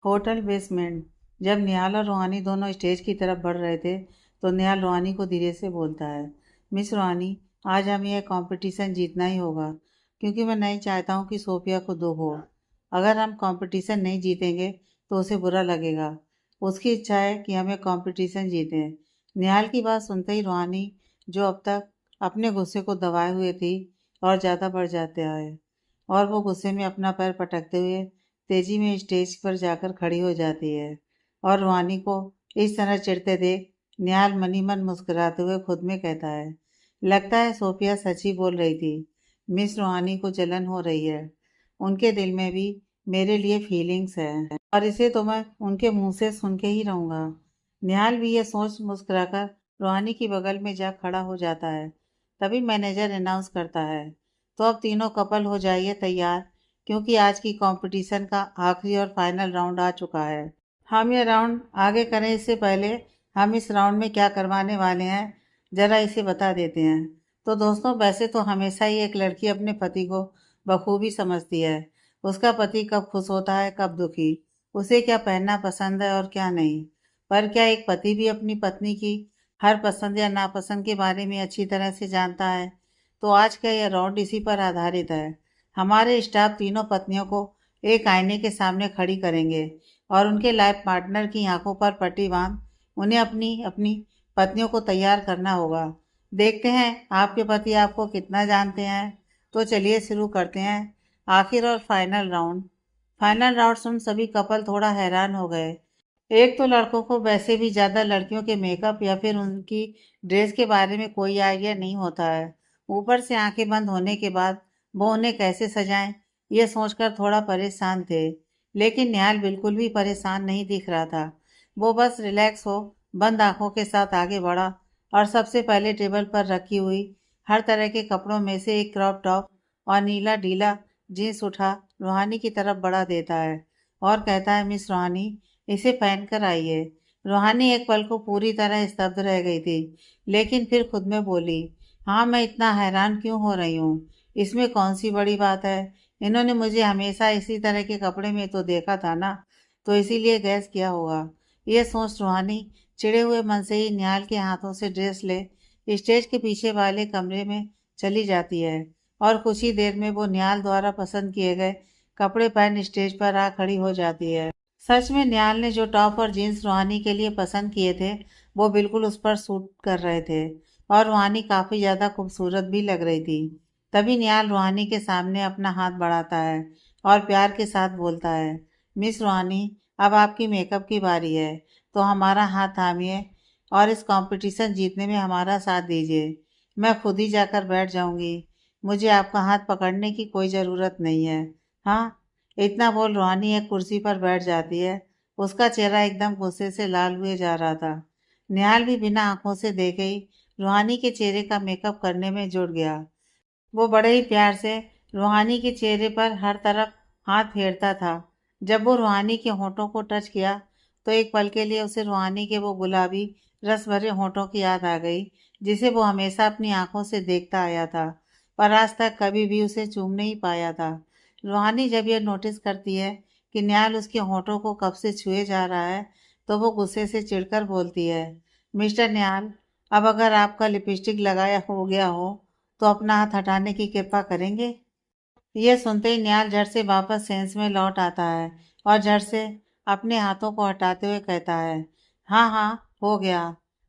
Hotel basement. जब निहाल और रूहानी दोनों स्टेज की तरफ बढ़ रहे थे तो निहाल रूहानी को धीरे से बोलता है, मिस रूहानी, आज हमें यह कंपटीशन जीतना ही होगा क्योंकि मैं नहीं चाहता हूँ कि सोफिया को दुख हो। अगर हम कंपटीशन नहीं जीतेंगे तो उसे बुरा लगेगा। उसकी इच्छा है कि हमें कंपटीशन जीतें। निहाल की बात सुनते ही रूहानी, जो अब तक अपने गुस्से को दबाए हुए थी, और ज़्यादा बढ़ जाते आए और वो गुस्से में अपना पैर पटकते हुए तेजी में स्टेज पर जाकर खड़ी हो जाती है। और रूहानी को इस तरह चिढ़ते देख निहाल मनी मन मुस्कुराते हुए खुद में कहता है, लगता है सोफिया सच ही बोल रही थी। मिस रूहानी को जलन हो रही है। उनके दिल में भी मेरे लिए फीलिंग्स है और इसे तो मैं उनके मुंह से सुन के ही रहूंगा। निहाल भी ये सोच मुस्कुराकर रूहानी की बगल में जा खड़ा हो जाता है। तभी मैनेजर अनाउंस करता है, तो अब तीनों कपल हो जाइए तैयार, क्योंकि आज की कंपटीशन का आखिरी और फाइनल राउंड आ चुका है। हम ये राउंड आगे करें इससे पहले हम इस राउंड में क्या करवाने वाले हैं ज़रा इसे बता देते हैं। तो दोस्तों, वैसे तो हमेशा ही एक लड़की अपने पति को बखूबी समझती है। उसका पति कब खुश होता है, कब दुखी, उसे क्या पहनना पसंद है और क्या नहीं। पर क्या एक पति भी अपनी पत्नी की हर पसंद या नापसंद के बारे में अच्छी तरह से जानता है? तो आज का यह राउंड इसी पर आधारित है। हमारे स्टाफ तीनों पत्नियों को एक आईने के सामने खड़ी करेंगे और उनके लाइफ पार्टनर की आंखों पर पट्टी बांध उन्हें अपनी अपनी पत्नियों को तैयार करना होगा। देखते हैं आपके पति आपको कितना जानते हैं। तो चलिए शुरू करते हैं आखिर और फाइनल राउंड। फाइनल राउंड सुन सभी कपल थोड़ा हैरान हो गए। एक तो लड़कों को वैसे भी ज़्यादा लड़कियों के मेकअप या फिर उनकी ड्रेस के बारे में कोई आइडिया नहीं होता है। ऊपर से आंखें बंद होने के बाद वो उन्हें कैसे सजाएं, ये सोचकर थोड़ा परेशान थे। लेकिन निहाल बिल्कुल भी परेशान नहीं दिख रहा था। वो बस रिलैक्स हो बंद आंखों के साथ आगे बढ़ा और सबसे पहले टेबल पर रखी हुई हर तरह के कपड़ों में से एक क्रॉप टॉप और नीला ढीला जींस उठा रूहानी की तरफ बढ़ा देता है और कहता है, मिस रूहानी, इसे पहनकर आइए। रूहानी एक पल को पूरी तरह स्तब्ध रह गई थी, लेकिन फिर खुद में बोली, हाँ, मैं इतना हैरान क्यों हो रही हूँ? इसमें कौन सी बड़ी बात है? इन्होंने मुझे हमेशा इसी तरह के कपड़े में तो देखा था ना, तो इसीलिए गैस किया होगा। ये सोच रूहानी चिड़े हुए मन से ही निहाल के हाथों से ड्रेस ले स्टेज के पीछे वाले कमरे में चली जाती है और कुछ ही देर में वो निहाल द्वारा पसंद किए गए कपड़े पहन स्टेज पर आ खड़ी हो जाती है। सच में निहाल ने जो टॉप और जीन्स रूहानी के लिए पसंद किए थे वो बिल्कुल उस पर सूट कर रहे थे और रूहानी काफ़ी ज़्यादा खूबसूरत भी लग रही थी। तभी निहाल रूहानी के सामने अपना हाथ बढ़ाता है और प्यार के साथ बोलता है, मिस रूहानी, अब आपकी मेकअप की बारी है, तो हमारा हाथ थामिए और इस कंपटीशन जीतने में हमारा साथ दीजिए। मैं खुद ही जाकर बैठ जाऊंगी। मुझे आपका हाथ पकड़ने की कोई ज़रूरत नहीं है। हाँ, इतना बोल रूहानी एक कुर्सी पर बैठ जाती है। उसका चेहरा एकदम गुस्से से लाल हुए जा रहा था। निहाल भी बिना आंखों से देखे ही रूहानी के चेहरे का मेकअप करने में जुट गया। वो बड़े ही प्यार से रूहानी के चेहरे पर हर तरफ हाथ फेरता था। जब वो रूहानी के होठों को टच किया तो एक पल के लिए उसे रूहानी के वो गुलाबी रस भरे होठों की याद आ गई, जिसे वो हमेशा अपनी आंखों से देखता आया था, पर आज तक कभी भी उसे चूम नहीं पाया था। रूहानी जब यह नोटिस करती है कि निहाल उसके होठों को कब से छुए जा रहा है, तो वो गुस्से से चिढ़कर बोलती है, मिस्टर निहाल, अब अगर आपका लिपस्टिक लगाया हो गया हो तो अपना हाथ हटाने की कृपा करेंगे। यह सुनते ही निहाल झट से वापस सेंस में लौट आता है और झट से अपने हाथों को हटाते हुए कहता है, हाँ हाँ, हो गया।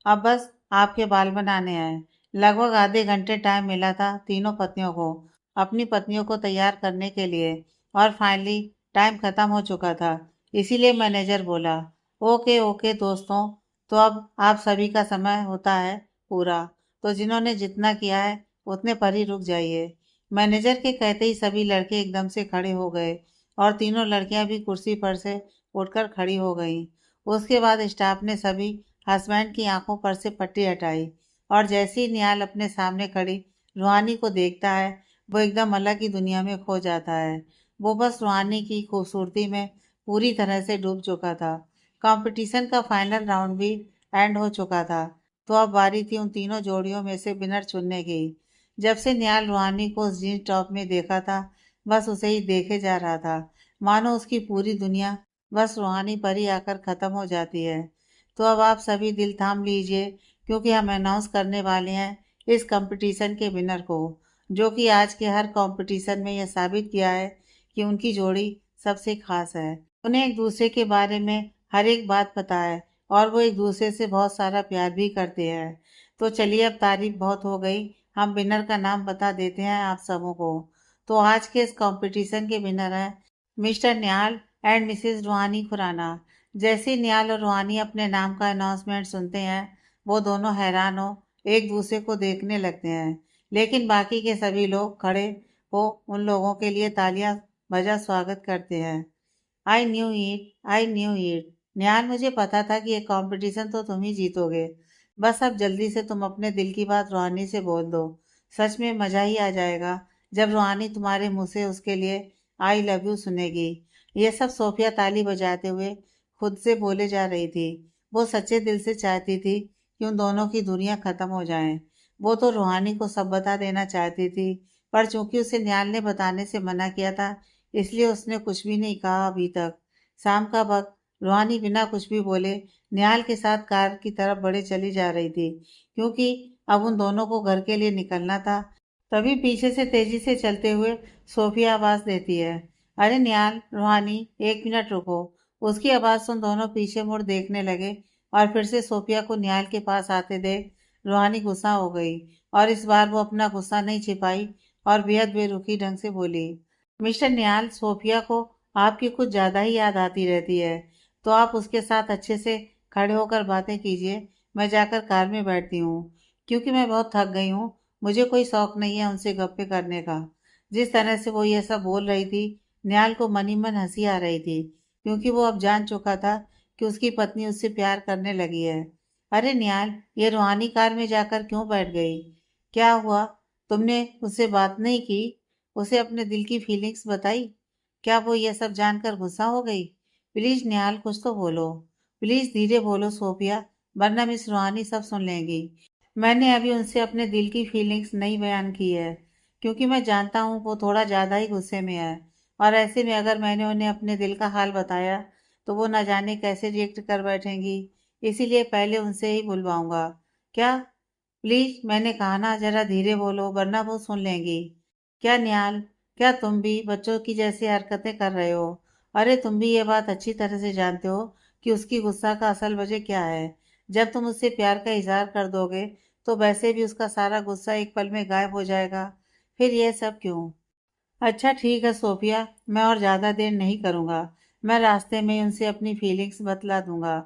अब बस आपके बाल बनाने हैं। लगभग आधे घंटे टाइम मिला था तीनों पत्नियों को अपनी पत्नियों को तैयार करने के लिए और फाइनली टाइम खत्म हो चुका था। इसीलिए मैनेजर बोला, ओके ओके दोस्तों, तो अब आप सभी का समय होता है पूरा, तो जिन्होंने जितना किया है उतने पर ही रुक जाइए। मैनेजर के कहते ही सभी लड़के एकदम से खड़े हो गए और तीनों लड़कियां भी कुर्सी पर से उठकर खड़ी हो गईं। उसके बाद स्टाफ ने सभी हस्बैंड की आंखों पर से पट्टी हटाई और जैसे ही निहाल अपने सामने खड़ी रूहानी को देखता है, वो एकदम अलग ही दुनिया में खो जाता है। वो बस रूहानी की खूबसूरती में पूरी तरह से डूब चुका था। कंपटीशन का फाइनल राउंड भी एंड हो चुका था, तो अब बारी थी उन तीनों जोड़ियों में से विनर चुनने की। जब से निहाल रूहानी को उस जीन्स टॉप में देखा था, बस उसे ही देखे जा रहा था, मानो उसकी पूरी दुनिया बस रूहानी परी आकर ख़त्म हो जाती है। तो अब आप सभी दिल थाम लीजिए, क्योंकि हम अनाउंस करने वाले हैं इस कंपटीशन के विनर को, जो कि आज के हर कंपटीशन में यह साबित किया है कि उनकी जोड़ी सबसे खास है। उन्हें एक दूसरे के बारे में हर एक बात पता है और वो एक दूसरे से बहुत सारा प्यार भी करते हैं। तो चलिए, अब तारीफ बहुत हो गई, हम विनर का नाम बता देते हैं आप सबों को। तो आज के इस कंपटीशन के विनर हैं मिस्टर निहाल एंड मिसेस रूहानी खुराना। जैसे ही निहाल और रूहानी अपने नाम का अनाउंसमेंट सुनते हैं, वो दोनों हैरान हो एक दूसरे को देखने लगते हैं। लेकिन बाकी के सभी लोग खड़े हो उन लोगों के लिए तालियां बजा स्वागत करते हैं। I knew it, I knew it. Nihal, मुझे पता था कि ये कंपटीशन तो तुम ही जीतोगे। बस अब जल्दी से तुम अपने दिल की बात रूहानी से बोल दो। सच में मजा ही आ जाएगा जब रूहानी तुम्हारे मुंह से उसके लिए आई लव यू सुनेगी। ये सब सोफिया ताली बजाते हुए खुद से बोले जा रही थी। वो सच्चे दिल से चाहती थी कि उन दोनों की दूरियां खत्म हो जाएं। वो तो रूहानी को सब बता देना चाहती थी, पर चूंकि उसे निहाल ने बताने से मना किया था, इसलिए उसने कुछ भी नहीं कहा अभी तक। शाम का वक्त, रूहानी बिना कुछ भी बोले निहाल के साथ कार की तरफ बढ़े चली जा रही थी, क्योंकि अब उन दोनों को घर के लिए निकलना था। तभी पीछे से तेजी से चलते हुए सोफिया आवाज देती है, अरे निहाल, रूहानी, एक मिनट रुको। उसकी आवाज सुन दोनों पीछे मुड़ देखने लगे और फिर से सोफिया को निहाल के पास आते देख रूहानी गुस्सा हो गई, और इस बार वो अपना गुस्सा नहीं छिपाई और बेहद बेरुखी ढंग से बोली, मिस्टर निहाल, सोफिया को आपकी कुछ ज़्यादा ही याद आती रहती है, तो आप उसके साथ अच्छे से खड़े होकर बातें कीजिए। मैं जाकर कार में बैठती हूँ, क्योंकि मैं बहुत थक गई हूँ। मुझे कोई शौक नहीं है उनसे गप्पे करने का। जिस तरह से वो ये सब बोल रही थी, निहाल को मन ही मन हंसी आ रही थी, क्योंकि वो अब जान चुका था कि उसकी पत्नी उससे प्यार करने लगी है। अरे निहाल, ये रूहानी कार में जाकर क्यों बैठ गई? क्या हुआ? तुमने उससे बात नहीं की? उसे अपने दिल की फीलिंग्स बताई? क्या वो ये सब जानकर गुस्सा हो गई? प्लीज निहाल, कुछ तो बोलो। प्लीज धीरे बोलो सोफिया, वरना मिस रूहानी सब सुन लेंगी। मैंने अभी उनसे अपने दिल की फीलिंग्स नहीं बयान की है, क्योंकि मैं जानता हूँ वो थोड़ा ज़्यादा ही गुस्से में है, और ऐसे में अगर मैंने उन्हें अपने दिल का हाल बताया तो वो न जाने कैसे रिएक्ट कर बैठेंगी। इसीलिए पहले उनसे ही बुलवाऊंगा। क्या? प्लीज, मैंने कहा ना, जरा धीरे बोलो वरना वो सुन लेंगी। क्या निहाल, क्या तुम भी बच्चों की जैसी हरकतें कर रहे हो? अरे तुम भी ये बात अच्छी तरह से जानते हो कि उसकी गुस्सा का असल वजह क्या है। जब तुम उससे प्यार का इजहार कर दोगे तो वैसे भी उसका सारा गुस्सा एक पल में गायब हो जाएगा। फिर यह सब क्यों? अच्छा ठीक है सोफिया, मैं और ज़्यादा देर नहीं करूँगा। मैं रास्ते में उनसे अपनी फीलिंग्स बतला दूंगा,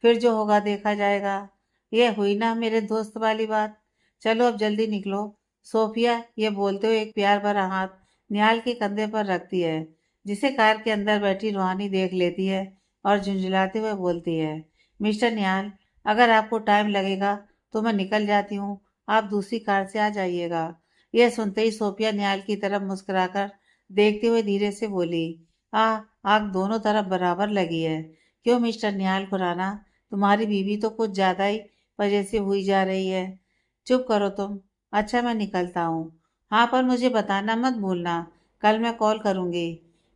फिर जो होगा देखा जाएगा। ये हुई ना मेरे दोस्त वाली बात। चलो अब जल्दी निकलो। सोफिया ये बोलते हुए एक प्यार भरा हाथ निहाल के कंधे पर रखती है, जिसे कार के अंदर बैठी रूहानी देख लेती है और झुंझलाते हुए बोलती है, मिस्टर निहाल, अगर आपको टाइम लगेगा तो मैं निकल जाती हूँ, आप दूसरी कार से आ जाइएगा। यह सुनते ही सोफिया निहाल की तरफ मुस्कुराकर देखते हुए धीरे से बोली, आ आग दोनों तरफ बराबर लगी है। क्यों मिस्टर निहाल खुराना, तुम्हारी बीवी तो कुछ ज्यादा ही वजह से हुई जा रही है। चुप करो तुम। अच्छा, मैं निकलता हूँ। हाँ, पर मुझे बताना मत भूलना, कल मैं कॉल करूँगी।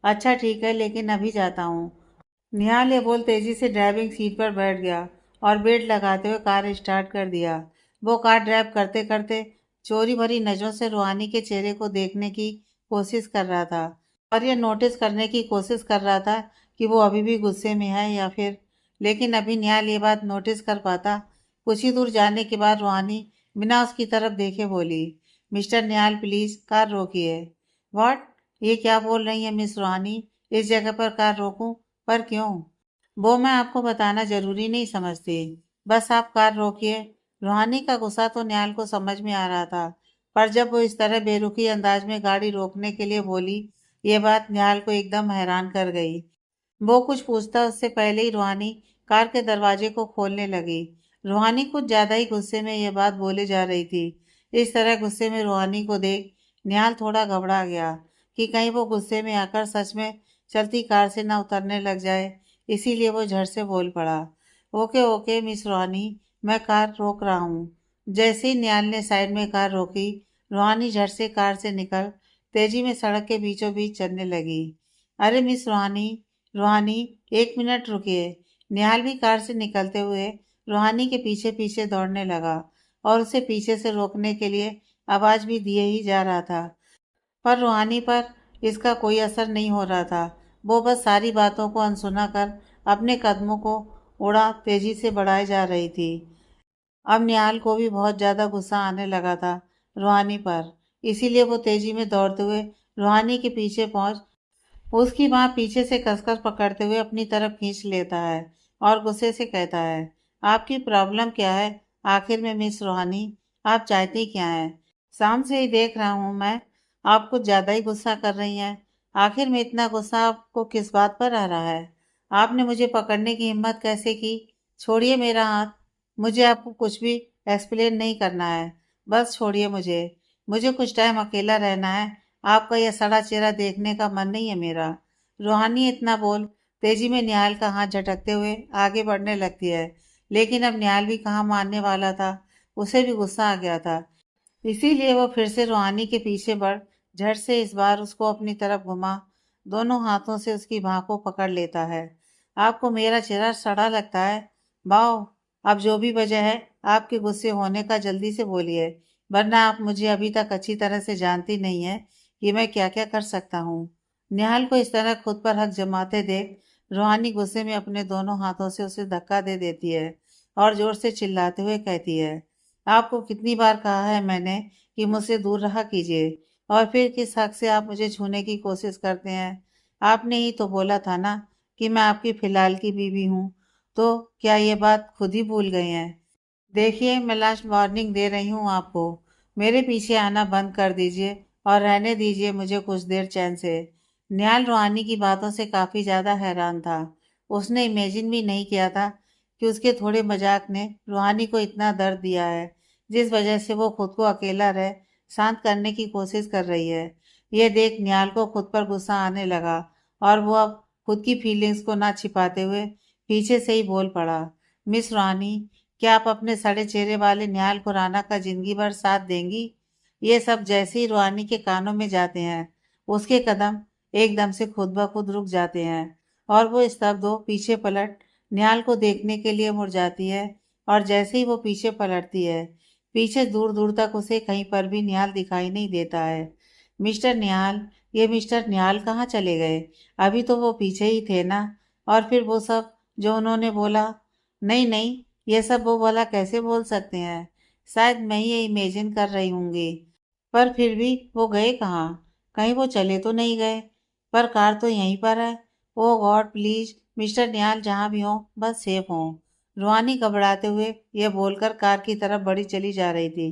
अच्छा ठीक है, लेकिन अभी जाता हूँ। निहाल ये बोल तेजी से ड्राइविंग सीट पर बैठ गया और बेल्ट लगाते हुए कार स्टार्ट कर दिया। वो कार ड्राइव करते करते चोरी भरी नजरों से रूहानी के चेहरे को देखने की कोशिश कर रहा था, और यह नोटिस करने की कोशिश कर रहा था कि वो अभी भी गुस्से में है या फिर। लेकिन अभी निहाल ये बात नोटिस कर पाता। कुछ ही दूर जाने के बाद रूहानी बिना उसकी तरफ देखे बोली, मिस्टर निहाल, प्लीज कार रोकिए। व्हाट? ये क्या बोल रही है मिस रूहानी? इस जगह पर कार रोकूं? पर क्यों? वो मैं आपको बताना जरूरी नहीं समझती। बस आप कार रोकिए। रूहानी का गुस्सा तो निहाल को समझ में आ रहा था, पर जब वो इस तरह बेरुखी अंदाज में गाड़ी रोकने के लिए बोली, ये बात निहाल को एकदम हैरान कर गई। वो कुछ पूछता उससे पहले ही रूहानी कार के दरवाजे को खोलने लगी। रूहानी कुछ ज्यादा ही गुस्से में यह बात बोले जा रही थी। इस तरह गुस्से में रूहानी को देख निहाल थोड़ा घबरा गया कि कहीं वो गुस्से में आकर सच में चलती कार से न उतरने लग जाए। इसीलिए वो झट से बोल पड़ा, ओके ओके मिस रूहानी, मैं कार रोक रहा हूँ। जैसे ही निहाल ने साइड में कार रोकी, रूहानी झट से कार से निकल तेजी में सड़क के बीचों बीच चलने लगी। अरे मिस रूहानी, रूहानी, 1 मिनट रुकिए। निहाल भी कार से निकलते हुए रूहानी के पीछे पीछे दौड़ने लगा और उसे पीछे से रोकने के लिए आवाज भी दिए ही जा रहा था, पर रूहानी पर इसका कोई असर नहीं हो रहा था। वो बस सारी बातों को अनसुना कर अपने कदमों को उड़ा तेजी से बढ़ाए जा रही थी। अब निहाल को भी बहुत ज्यादा गुस्सा आने लगा था रूहानी पर, इसीलिए वो तेजी में दौड़ते हुए रूहानी के पीछे पहुंच उसकी बाह पीछे से कसकर पकड़ते हुए अपनी तरफ खींच लेता है और गुस्से से कहता है, आपकी प्रॉब्लम क्या है आखिर में मिस रूहानी? आप चाहती क्या हैं? शाम से ही देख रहा हूँ मैं, आप कुछ ज्यादा ही गुस्सा कर रही हैं। आखिर में इतना गुस्सा आपको किस बात पर आ रहा है? आपने मुझे पकड़ने की हिम्मत कैसे की? छोड़िए मेरा हाथ। मुझे आपको कुछ भी एक्सप्लेन नहीं करना है। बस छोड़िए मुझे। मुझे कुछ टाइम अकेला रहना है। आपका यह सड़ा चेहरा देखने का मन नहीं है मेरा। रूहानी इतना बोल तेजी में निहाल का हाथ झटकते हुए आगे बढ़ने लगती है, लेकिन अब निहाल भी कहाँ मानने वाला था। उसे भी गुस्सा आ गया था, इसीलिए वो फिर से रूहानी के पीछे बढ़ झट से इस बार उसको अपनी तरफ घुमा दोनों हाथों से उसकी बाह को पकड़ लेता है। आपको मेरा चेहरा सड़ा लगता है? वाओ! अब जो भी वजह है आपके गुस्से होने का जल्दी से बोलिए, वरना आप मुझे अभी तक अच्छी तरह से जानती नहीं है कि मैं क्या क्या कर सकता हूँ। निहाल को इस तरह खुद पर हक जमाते देख रूहानी गुस्से में अपने दोनों हाथों से उसे धक्का दे देती है और जोर से चिल्लाते हुए कहती है, आपको कितनी बार कहा है मैंने कि मुझसे दूर रहा कीजिए, और फिर किस हक से आप मुझे छूने की कोशिश करते हैं? आपने ही तो बोला था ना कि मैं आपकी फिलहाल की बीवी हूँ, तो क्या ये बात खुद ही भूल गए हैं? देखिए, मैं लास्ट वार्निंग दे रही हूँ आपको। मेरे पीछे आना बंद कर दीजिए और रहने दीजिए मुझे कुछ देर चैन से। निहाल रूहानी की बातों से काफी ज्यादा हैरान था। उसने इमेजिन भी नहीं किया था कि उसके थोड़े मजाक ने रूहानी को इतना दर्द दिया है, जिस वजह से वो खुद को अकेला रह शांत करने की कोशिश कर रही है। यह देख निहाल को खुद पर गुस्सा आने लगा और वो अब खुद की फीलिंग्स को ना छिपाते हुए पीछे से ही बोल पड़ा, मिस रूहानी, क्या आप अपने सड़े चेहरे वाले निहाल खुराना का जिंदगी भर साथ देंगी? ये सब जैसे ही रूहानी के कानों में जाते हैं, उसके कदम एकदम से खुद ब खुद रुक जाते हैं और वो स्तब्ध हो पीछे पलट निहाल को देखने के लिए मुड़ जाती है। और जैसे ही वो पीछे पलटती है, पीछे दूर दूर तक उसे कहीं पर भी निहाल दिखाई नहीं देता है। मिस्टर निहाल, ये मिस्टर निहाल कहाँ चले गए? अभी तो वो पीछे ही थे ना। और फिर वो सब जो उन्होंने बोला, नहीं नहीं, ये सब वो भला कैसे बोल सकते हैं? शायद मैं ही ये इमेजिन कर रही होंगी। पर फिर भी वो गए कहाँ? कहीं वो चले तो नहीं गए? पर कार तो यहीं पर है। ओ गॉड प्लीज मिस्टर निहाल जहाँ भी हो बस सेफ हो। रूहानी घबराते हुए यह बोलकर कार की तरफ बढ़ी चली जा रही थी,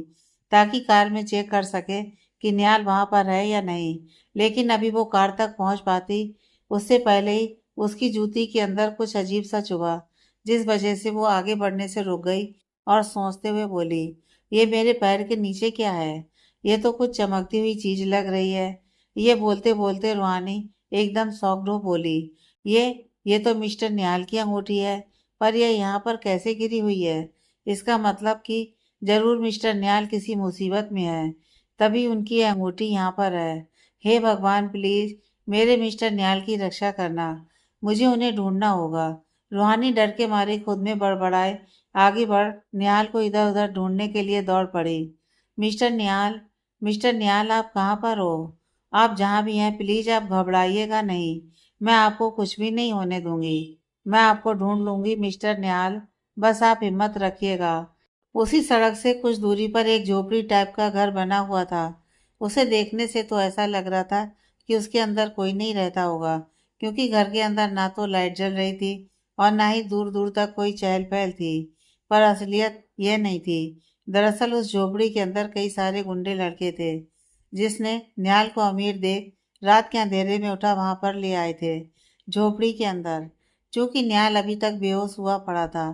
ताकि कार में चेक कर सके कि निहाल वहां पर है या नहीं। लेकिन अभी वो कार तक पहुंच पाती उससे पहले ही उसकी जूती के अंदर कुछ अजीब सा चुभा, जिस वजह से वो आगे बढ़ने से रुक गई और सोचते हुए बोली, ये मेरे पैर के नीचे क्या है? ये तो कुछ चमकती हुई चीज लग रही है। ये बोलते बोलते रूहानी एकदम शॉक्ड हो बोली, ये ये तो मिस्टर निहाल की अंगूठी है, पर यह यहाँ पर कैसे गिरी हुई है? इसका मतलब कि जरूर मिस्टर निहाल किसी मुसीबत में है, तभी उनकी यह अंगूठी यहाँ पर है। हे भगवान प्लीज मेरे मिस्टर निहाल की रक्षा करना। मुझे उन्हें ढूंढना होगा। रूहानी डर के मारे खुद में बड़बड़ाए आगे बढ़ निहाल को इधर उधर ढूंढने के लिए दौड़ पड़ी। मिस्टर निहाल, मिस्टर निहाल, आप कहाँ पर हो? आप जहाँ भी हैं प्लीज आप घबराइएगा नहीं। मैं आपको कुछ भी नहीं होने दूंगी। मैं आपको ढूंढ लूंगी मिस्टर निहाल, बस आप हिम्मत रखिएगा। उसी सड़क से कुछ दूरी पर एक झोपड़ी टाइप का घर बना हुआ था। उसे देखने से तो ऐसा लग रहा था कि उसके अंदर कोई नहीं रहता होगा, क्योंकि घर के अंदर ना तो लाइट जल रही थी और ना ही दूर दूर तक कोई चहल पहल थी। पर असलियत यह नहीं थी। दरअसल उस झोपड़ी के अंदर कई सारे गुंडे लड़के थे, जिसने निहाल को अमीर देख रात के अंधेरे में उठा वहां पर ले आए थे झोपड़ी के अंदर। चूंकि निहाल अभी तक बेहोश हुआ पड़ा था,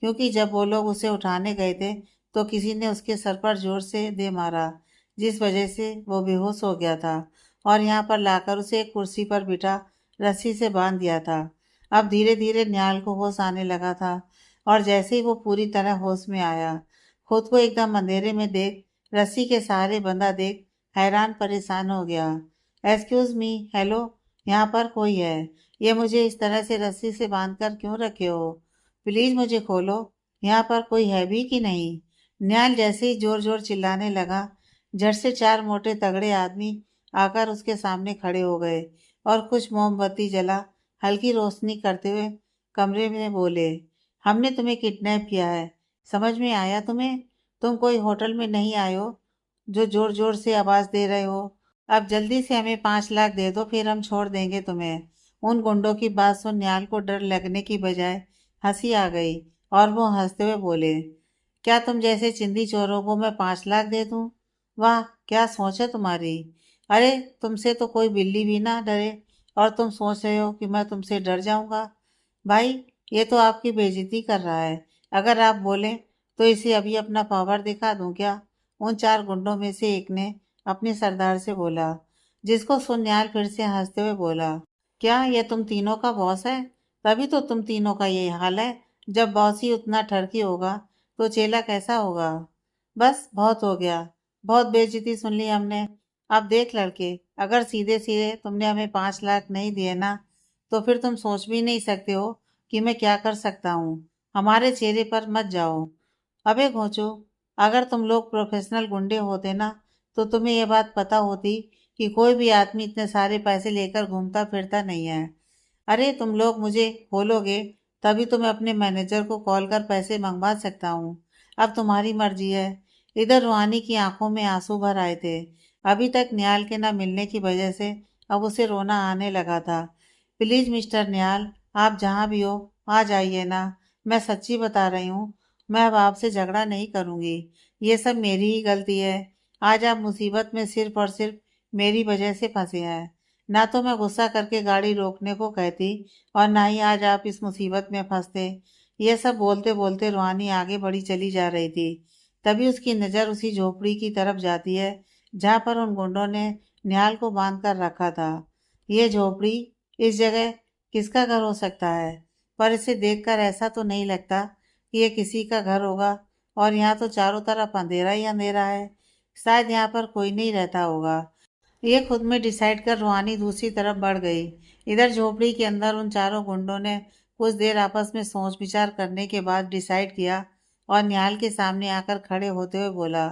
क्योंकि जब वो लोग उसे उठाने गए थे तो किसी ने उसके सर पर जोर से दे मारा, जिस वजह से वो बेहोश हो गया था और यहाँ पर लाकर उसे एक कुर्सी पर बिठा रस्सी से बांध दिया था। अब धीरे धीरे निहाल को होश आने लगा था और जैसे ही वो पूरी तरह होश में आया, खुद को एकदम अंधेरे में देख, रस्सी के सहारे बंधा देख हैरान परेशान हो गया। एक्सक्यूज मी, हेलो, यहाँ पर कोई है? ये मुझे इस तरह से रस्सी से बांध कर क्यों रखे हो? प्लीज मुझे खोलो। यहाँ पर कोई है भी कि नहीं? न्याल जैसे ही जोर जोर चिल्लाने लगा, झट से चार मोटे तगड़े आदमी आकर उसके सामने खड़े हो गए और कुछ मोमबत्ती जला हल्की रोशनी करते हुए कमरे में बोले, हमने तुम्हें किडनैप किया है। समझ में आया तुम्हें? तुम कोई होटल में नहीं आए हो जो जोर जोर से आवाज दे रहे हो। अब जल्दी से हमें 5 लाख दे दो, फिर हम छोड़ देंगे तुम्हें। उन गुंडों की बात सुन न्याल को डर लगने की बजाय हंसी आ गई और वो हंसते हुए बोले, क्या तुम जैसे चिंदी चोरों को मैं 5 लाख दे दूं? वाह, क्या सोच है तुम्हारी। अरे, तुमसे तो कोई बिल्ली भी ना डरे और तुम सोच रहे हो कि मैं तुमसे डर जाऊंगा। भाई, ये तो आपकी बेइज्जती कर रहा है। अगर आप बोले तो इसे अभी अपना पावर दिखा दूं क्या? उन चार गुंडों में से एक ने अपने सरदार से बोला, जिसको सुन न्याल फिर से हंसते हुए बोला, क्या ये तुम तीनों का बॉस है? तभी तो तुम तीनों का यही हाल है। जब बॉस ही उतना ठरकी होगा तो चेला कैसा होगा? बस बहुत हो गया। बहुत बेइज्जती सुन ली हमने। अब देख लड़के, अगर सीधे सीधे तुमने हमें 5 लाख नहीं दिए ना, तो फिर तुम सोच भी नहीं सकते हो कि मैं क्या कर सकता हूँ। हमारे चेहरे पर मत जाओ। अबे घोंचो, अगर तुम लोग प्रोफेशनल गुंडे होते ना, तो तुम्हें ये बात पता होती कि कोई भी आदमी इतने सारे पैसे लेकर घूमता फिरता नहीं है। अरे, तुम लोग मुझे खोलोगे तभी तो मैं अपने मैनेजर को कॉल कर पैसे मंगवा सकता हूँ। अब तुम्हारी मर्जी है। इधर रूहानी की आंखों में आंसू भर आए थे। अभी तक न्याल के ना मिलने की वजह से अब उसे रोना आने लगा था। प्लीज मिस्टर न्याल, आप जहाँ भी हो आ जाइए ना। मैं सच्ची बता रही हूँ, मैं अब आपसे झगड़ा नहीं करूंगी। ये सब मेरी ही गलती है। आज आप मुसीबत में सिर्फ और सिर्फ मेरी वजह से फंसे हैं। ना तो मैं गुस्सा करके गाड़ी रोकने को कहती और ना ही आज आप इस मुसीबत में फंसते। ये सब बोलते बोलते रूहानी आगे बढ़ी चली जा रही थी। तभी उसकी नज़र उसी झोपड़ी की तरफ जाती है जहाँ पर उन गुंडों ने निहाल को बांध कर रखा था। ये झोपड़ी, इस जगह किसका घर हो सकता है? पर इसे देखकर ऐसा तो नहीं लगता कि ये किसी का घर होगा। और यहाँ तो चारों तरफ अंधेरा ही अंधेरा है। शायद यहाँ पर कोई नहीं रहता होगा। ये खुद में डिसाइड कर रूहानी दूसरी तरफ बढ़ गई। इधर झोपड़ी के अंदर उन चारों गुंडों ने कुछ देर आपस में सोच विचार करने के बाद डिसाइड किया और निहाल के सामने आकर खड़े होते हुए बोला,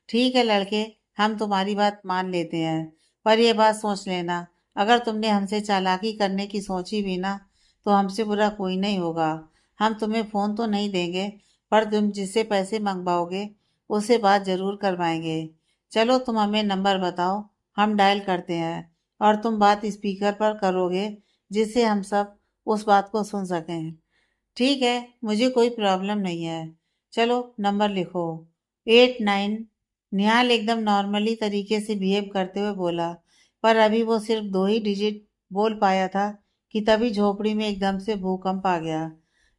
ठीक है लड़के, हम तुम्हारी बात मान लेते हैं, पर यह बात सोच लेना, अगर तुमने हमसे चालाकी करने की सोची भी ना, तो हमसे बुरा कोई नहीं होगा। हम तुम्हें फ़ोन तो नहीं देंगे, पर तुम जिससे पैसे मंगवाओगे उससे बात ज़रूर करवाएंगे। चलो, तुम हमें नंबर बताओ, हम डायल करते हैं और तुम बात स्पीकर पर करोगे जिससे हम सब उस बात को सुन सकें। ठीक है, मुझे कोई प्रॉब्लम नहीं है। चलो, नंबर लिखो। 89। निहाल एकदम नॉर्मली तरीके से बिहेव करते हुए बोला, पर अभी वो सिर्फ 2 ही डिजिट बोल पाया था कि तभी झोपड़ी में एकदम से भूकंप आ गया,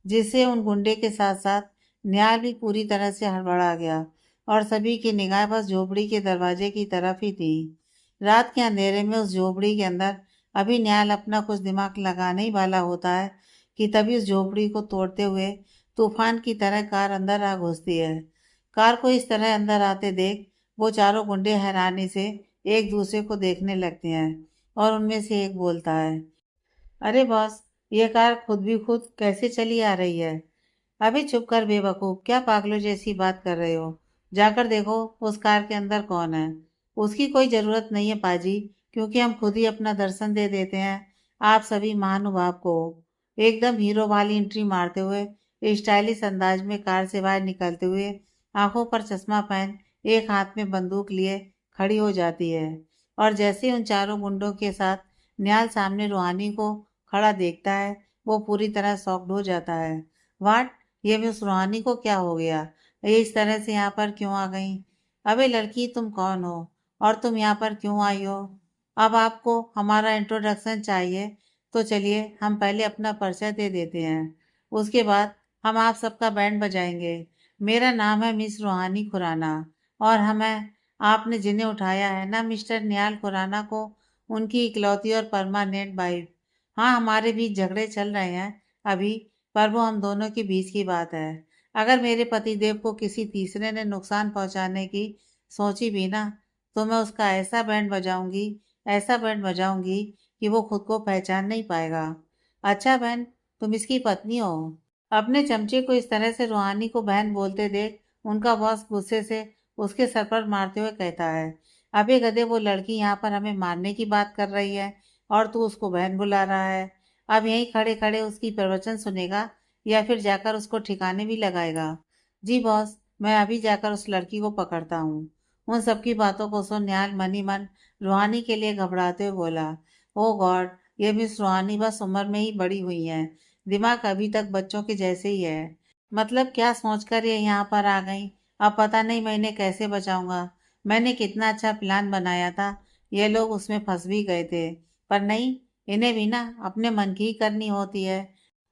जिससे उन गुंडे के साथ साथ निहाल भी पूरी तरह से हड़बड़ा गया और सभी की निगाह बस झोपड़ी के दरवाजे की तरफ ही थी। रात के अंधेरे में उस झोपड़ी के अंदर अभी निहाल अपना कुछ दिमाग लगाने ही वाला होता है कि तभी उस झोपड़ी को तोड़ते हुए तूफान की तरह कार अंदर आ घुसती है। कार को इस तरह अंदर आते देख वो चारों गुंडे हैरानी से एक दूसरे को देखने लगते हैं और उनमें से एक बोलता है, अरे बॉस, ये कार खुद भी खुद कैसे चली आ रही है? अभी चुप कर बेवकूफ, क्या पागलों जैसी बात कर रहे हो? जाकर देखो उस कार के अंदर कौन है। उसकी कोई जरूरत नहीं है पाजी, क्योंकि हम खुद ही अपना दर्शन दे देते हैं आप सभी महानुभाव को। एकदम हीरो वाली एंट्री मारते हुए स्टाइलिश अंदाज में कार से बाहर निकलते हुए आंखों पर चश्मा पहन एक हाथ में बंदूक लिए खड़ी हो जाती है। और जैसे उन चारों गुंडों के साथ निहाल सामने रूहानी को खड़ा देखता है, वो पूरी तरह शॉक्ड हो जाता है। वाट, ये मिस रूहानी को क्या हो गया? ये इस तरह से यहाँ पर क्यों आ गई? अबे लड़की, तुम कौन हो और तुम यहाँ पर क्यों आई हो? अब आपको हमारा इंट्रोडक्शन चाहिए तो चलिए हम पहले अपना परिचय दे देते हैं, उसके बाद हम आप सबका बैंड बजाएंगे। मेरा नाम है मिस रूहानी खुराना और हमें आपने जिन्हें उठाया है ना मिस्टर निहाल खुराना को, उनकी इकलौती और परमानेंट वाइफ। हाँ, हमारे बीच झगड़े चल रहे हैं अभी, पर वो हम दोनों के बीच की बात है। अगर मेरे पतिदेव को किसी तीसरे ने नुकसान पहुंचाने की सोची भी ना, तो मैं उसका ऐसा बैंड बजाऊंगी, ऐसा बैंड बजाऊंगी कि वो खुद को पहचान नहीं पाएगा। अच्छा बहन, तुम इसकी पत्नी हो। अपने चमचे को इस तरह से रूहानी को बहन बोलते देख उनका बॉस गुस्से से उसके सर पर मारते हुए कहता है, अबे गधे, वो लड़की यहाँ पर हमें मारने की बात कर रही है और तू उसको बहन बुला रहा है। अब यहीं खड़े खड़े उसकी प्रवचन सुनेगा या फिर जाकर उसको ठिकाने भी लगाएगा? जी बॉस, मैं अभी जाकर उस लड़की को पकड़ता हूँ। उन सबकी बातों को सुन निहाल मन ही मन रूहानी के लिए घबराते हुए बोला, ओ गॉड, ये मिस रूहानी बस उम्र में ही बड़ी हुई हैं, दिमाग अभी तक बच्चों के जैसे ही है। मतलब क्या सोचकर ये यहाँ पर आ गई? अब पता नहीं मैं इन्हें कैसे बचाऊंगा। मैंने कितना अच्छा प्लान बनाया था, ये लोग उसमें फंस भी गए थे। पर नहीं, इन्हें भी ना अपने मन की ही करनी होती है।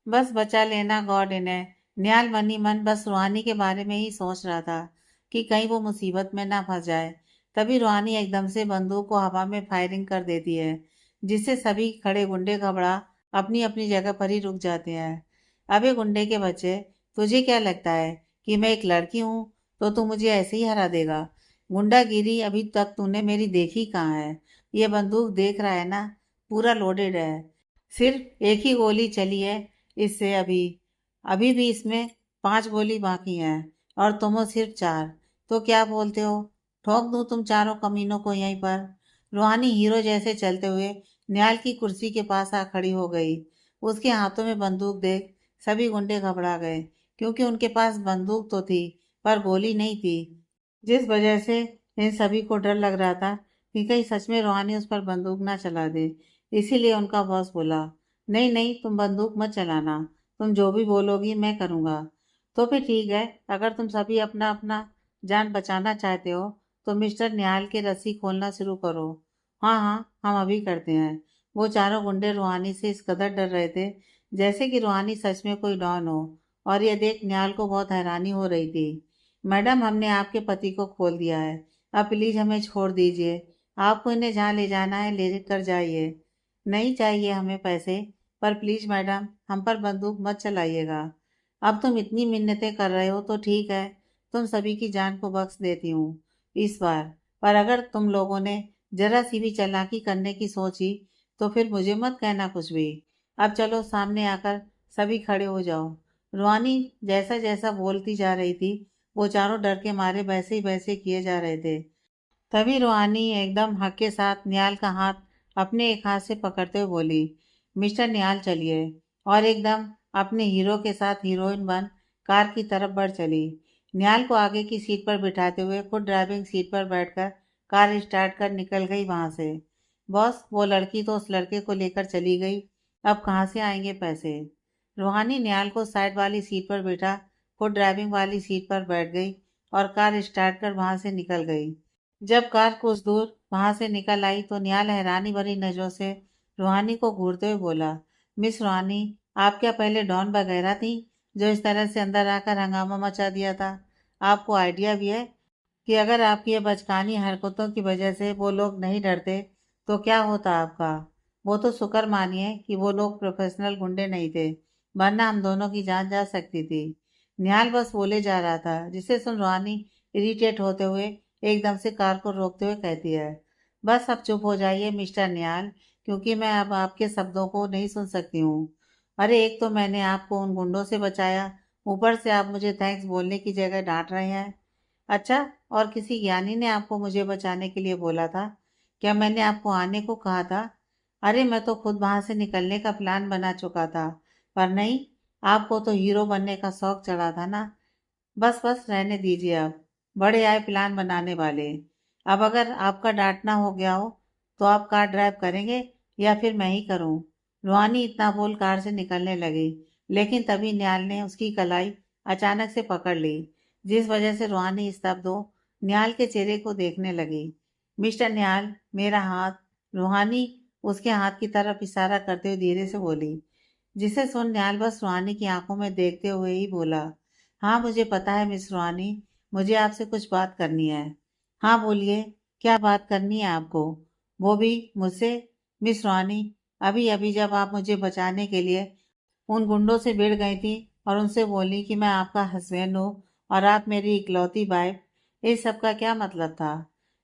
बस बचा लेना गॉड इन्हें। निहाल मन ही मन बस रूहानी के बारे में ही सोच रहा था कि कहीं वो मुसीबत में ना फंस जाए। तभी रूहानी एकदम से बंदूक को हवा में फायरिंग कर देती है, जिससे सभी खड़े गुंडे घबरा अपनी अपनी जगह पर ही रुक जाते हैं। अबे गुंडे के बच्चे, तुझे क्या लगता है कि मैं एक लड़की हूँ तो तू मुझे ऐसे ही हरा देगा? गुंडागिरी अभी तक तूने मेरी देखी कहाँ है? ये बंदूक देख रहा है ना, पूरा लोडेड है। सिर्फ एक ही गोली चली है इससे। अभी अभी भी इसमें 5 गोली बाकी हैं और तुम हो सिर्फ 4। तो क्या बोलते हो, ठोक दूं तुम चारों कमीनों को यहीं पर? रूहानी हीरो जैसे चलते हुए निहाल की कुर्सी के पास आ खड़ी हो गई। उसके हाथों में बंदूक देख सभी गुंडे घबरा गए, क्योंकि उनके पास बंदूक तो थी पर गोली नहीं थी, जिस वजह से इन सभी को डर लग रहा था कि कहीं सच में रूहानी उस पर बंदूक ना चला दे। इसीलिए उनका बॉस बोला, नहीं नहीं, तुम बंदूक मत चलाना, तुम जो भी बोलोगी मैं करूँगा। तो फिर ठीक है, अगर तुम सभी अपना अपना जान बचाना चाहते हो तो मिस्टर निहाल की रस्सी खोलना शुरू करो। हाँ हाँ, हम अभी करते हैं। वो चारों गुंडे रूहानी से इस कदर डर रहे थे जैसे कि रूहानी सच में कोई डॉन हो। और ये देख निहाल को बहुत हैरानी हो रही थी। मैडम, हमने आपके पति को खोल दिया है, अब प्लीज हमें छोड़ दीजिए। आपको इन्हें जहाँ ले जाना है ले कर जाइए। नहीं चाहिए हमें पैसे, पर प्लीज मैडम, हम पर बंदूक मत चलाइएगा। अब तुम इतनी मिन्नतें कर रहे हो तो ठीक है, तुम सभी की जान को बख्श देती हूँ इस बार। पर अगर तुम लोगों ने जरा सी भी चालाकी करने की सोची तो फिर मुझे मत कहना कुछ भी। अब चलो सामने आकर सभी खड़े हो जाओ। रूहानी जैसा जैसा बोलती जा रही थी, वो चारों डर के मारे वैसे ही वैसे किए जा रहे थे। तभी रूहानी एकदम हक के साथ निहाल का हाथ अपने एक हाथ से पकड़ते हुए बोली, मिस्टर निहाल चलिए। और एकदम अपने हीरो के साथ हीरोइन बन कार की तरफ बढ़ चली। निहाल को आगे की सीट पर बिठाते हुए खुद ड्राइविंग सीट पर बैठकर कार स्टार्ट कर निकल गई वहां से। बॉस, वो लड़की तो उस लड़के को लेकर चली गई, अब कहाँ से आएंगे पैसे? रूहानी निहाल को साइड वाली सीट पर बिठा खुद ड्राइविंग वाली सीट पर बैठ गई और कार स्टार्ट कर वहां से निकल गई। जब कार कुछ दूर वहां से निकल आई तो निहाल हैरानी भरी नजरों से रूहानी को घूरते हुए बोला, मिस रूहानी, आप क्या पहले डॉन वगैरह थी जो इस तरह से अंदर आकर हंगामा मचा दिया था? आपको आइडिया भी है कि अगर आपकी ये बचकानी हरकतों की वजह से वो लोग नहीं डरते तो क्या होता आपका? वो तो शुक्र मानिए कि वो लोग प्रोफेशनल गुंडे नहीं थे, वरना हम दोनों की जान जा सकती थी। निहाल बस बोले जा रहा था, जिसे सुन रूहानी इरिटेट होते हुए एकदम से कार को रोकते हुए कहती है, बस अब चुप हो जाइए मिस्टर निहाल, क्योंकि मैं अब आपके शब्दों को नहीं सुन सकती हूँ। अरे एक तो मैंने आपको उन गुंडों से बचाया, ऊपर से आप मुझे थैंक्स बोलने की जगह डांट रहे हैं। अच्छा, और किसी ज्ञानी ने आपको मुझे बचाने के लिए बोला था? क्या मैंने आपको आने को कहा था? अरे मैं तो खुद वहां से निकलने का प्लान बना चुका था, पर नहीं, आपको तो हीरो बनने का शौक चढ़ा था ना। बस बस रहने दीजिए अब, बड़े आए प्लान बनाने वाले। अब अगर आपका डांटना हो गया हो तो आप कार ड्राइव करेंगे या फिर मैं ही करूं? रूहानी इतना बोल कार से निकलने लगी, लेकिन तभी निहाल ने उसकी कलाई अचानक से पकड़ ली, जिस वजह से रूहानी स्तब्ध हो निहाल के चेहरे को देखने लगी। मिस्टर निहाल, मेरा हाथ। रूहानी उसके हाथ की तरफ इशारा करते हुए धीरे से बोली, जिसे सुन निहाल बस रूहानी की आंखों में देखते हुए ही बोला, हाँ मुझे पता है मिस रूहानी, मुझे आपसे कुछ बात करनी है। हाँ बोलिए, क्या बात करनी है आपको? वो भी मुझसे? मिस रूहानी, अभी अभी जब आप मुझे बचाने के लिए उन गुंडों से भिड़ गई थी और उनसे बोली कि मैं आपका हस्बैंड हूँ और आप मेरी इकलौती वाइफ, इस सब का क्या मतलब था?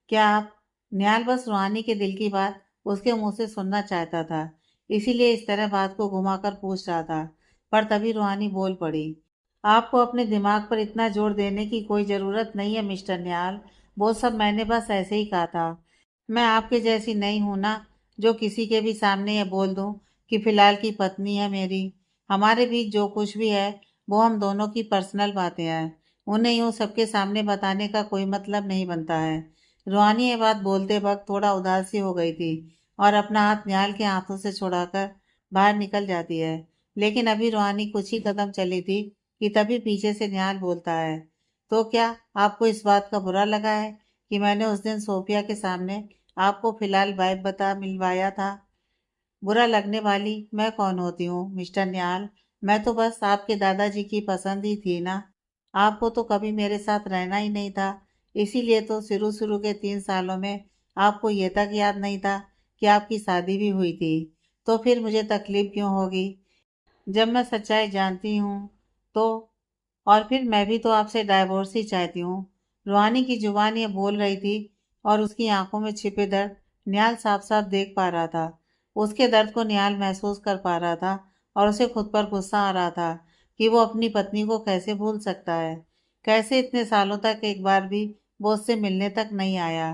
क्या आप? निहाल बस रूहानी के दिल की बात उसके मुंह से सुनना चाहता था, इसीलिए इस तरह बात को घुमाकर पूछ रहा था। पर तभी रूहानी बोल पड़ी। आपको अपने दिमाग पर इतना जोर देने की कोई ज़रूरत नहीं है मिस्टर निहाल। वो सब मैंने बस ऐसे ही कहा था। मैं आपके जैसी नहीं हूं ना, जो किसी के भी सामने ये बोल दूं कि फिलहाल की पत्नी है मेरी। हमारे बीच जो कुछ भी है वो हम दोनों की पर्सनल बातें हैं। उन्हें यूं सबके सामने बताने का कोई मतलब नहीं बनता है। रूहानी ये बात बोलते वक्त थोड़ा उदास सी हो गई थी और अपना हाथ निहाल के हाथों से छुड़ाकर बाहर निकल जाती है। लेकिन अभी रूहानी कुछ ही कदम चली थी कि तभी पीछे से निहाल बोलता है, तो क्या आपको इस बात का बुरा लगा है कि मैंने उस दिन सोफिया के सामने आपको फिलहाल वाइफ बता मिलवाया था? बुरा लगने वाली मैं कौन होती हूँ मिस्टर निहाल? मैं तो बस आपके दादाजी की पसंद ही थी ना। आपको तो कभी मेरे साथ रहना ही नहीं था। इसीलिए तो शुरू शुरू के 3 सालों में आपको ये तक याद नहीं था कि आपकी शादी भी हुई थी। तो फिर मुझे तकलीफ क्यों होगी जब मैं सच्चाई जानती हूँ? तो और फिर मैं भी तो आपसे डाइवोर्स ही चाहती हूँ। रूहानी की जुबान ये बोल रही थी और उसकी आंखों में छिपे दर्द निहाल साफ साफ देख पा रहा था। उसके दर्द को निहाल महसूस कर पा रहा था और उसे खुद पर गुस्सा आ रहा था कि वो अपनी पत्नी को कैसे भूल सकता है। कैसे इतने सालों तक एक बार भी वो उससे मिलने तक नहीं आया।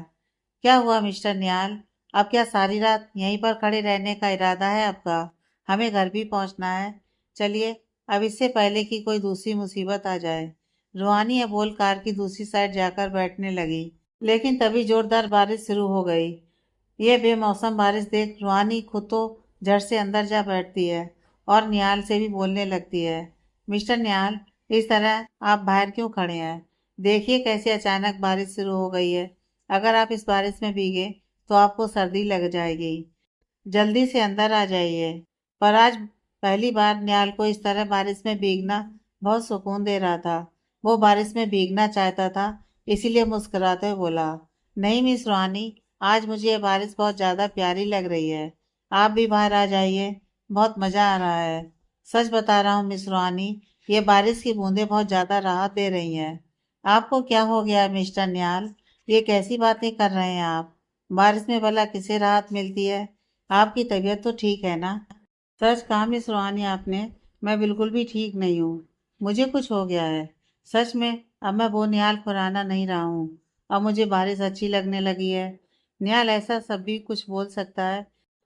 क्या हुआ मिस्टर निहाल? अब क्या सारी रात यहीं पर खड़े रहने का इरादा है आपका? हमें घर भी पहुंचना है। चलिए, अब इससे पहले कि कोई दूसरी मुसीबत आ जाए। रूहानी ये बोल कार की दूसरी साइड जाकर बैठने लगी। लेकिन तभी जोरदार बारिश शुरू हो गई। ये बेमौसम बारिश देख रूहानी खुद तो झट से अंदर जा बैठती है और निहाल से भी बोलने लगती है। मिस्टर निहाल, इस तरह आप बाहर क्यों खड़े हैं? देखिए कैसे अचानक बारिश शुरू हो गई है। अगर आप इस बारिश में भीगे तो आपको सर्दी लग जाएगी। जल्दी से अंदर आ जाइए। पर आज पहली बार निहाल को इस तरह बारिश में भीगना बहुत सुकून दे रहा था। वो बारिश में भीगना चाहता था, इसीलिए मुस्कुराते हुए बोला, नहीं मिस रूहानी, आज मुझे ये बारिश बहुत ज़्यादा प्यारी लग रही है। आप भी बाहर आ जाइए, बहुत मज़ा आ रहा है। सच बता रहा हूँ मिस रूहानी, ये बारिश की बूंदें बहुत ज़्यादा राहत दे रही हैं। आपको क्या हो गया मिस्टर निहाल? ये कैसी बातें कर रहे हैं आप? बारिश में भला किसे राहत मिलती है? आपकी तबीयत तो ठीक है ना? सच कहा मिस रूहानी आपने। मैं बिल्कुल भी ठीक नहीं हूँ। मुझे कुछ हो गया है। सच में अब मैं वो निहाल खुराना नहीं रहा हूँ। अब मुझे बारिश अच्छी लगने लगी है। निहाल ऐसा सब भी कुछ बोल सकता है?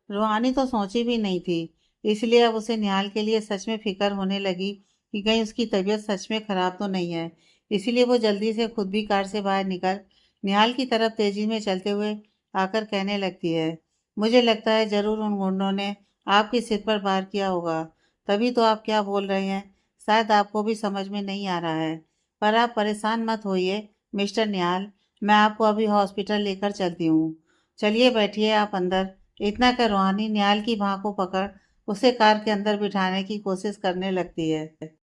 रूहानी तो सोची भी नहीं थी। इसलिए अब उसे निहाल के लिए सच में फिक्र होने लगी कि कहीं उसकी तबीयत सच में खराब तो नहीं है। इसीलिए वो जल्दी से खुद भी कार से बाहर निकल निहाल की तरफ तेजी में चलते हुए आकर कहने लगती है, मुझे लगता है जरूर उन गुंडों ने आपके सिर पर वार किया होगा। तभी तो आप क्या बोल रहे हैं शायद आपको भी समझ में नहीं आ रहा है। पर आप परेशान मत होइए मिस्टर निहाल, मैं आपको अभी हॉस्पिटल लेकर चलती हूँ। चलिए बैठिए आप अंदर। इतना कर रूहानी निहाल की बाह को पकड़ उसे कार के अंदर बिठाने की कोशिश करने लगती है।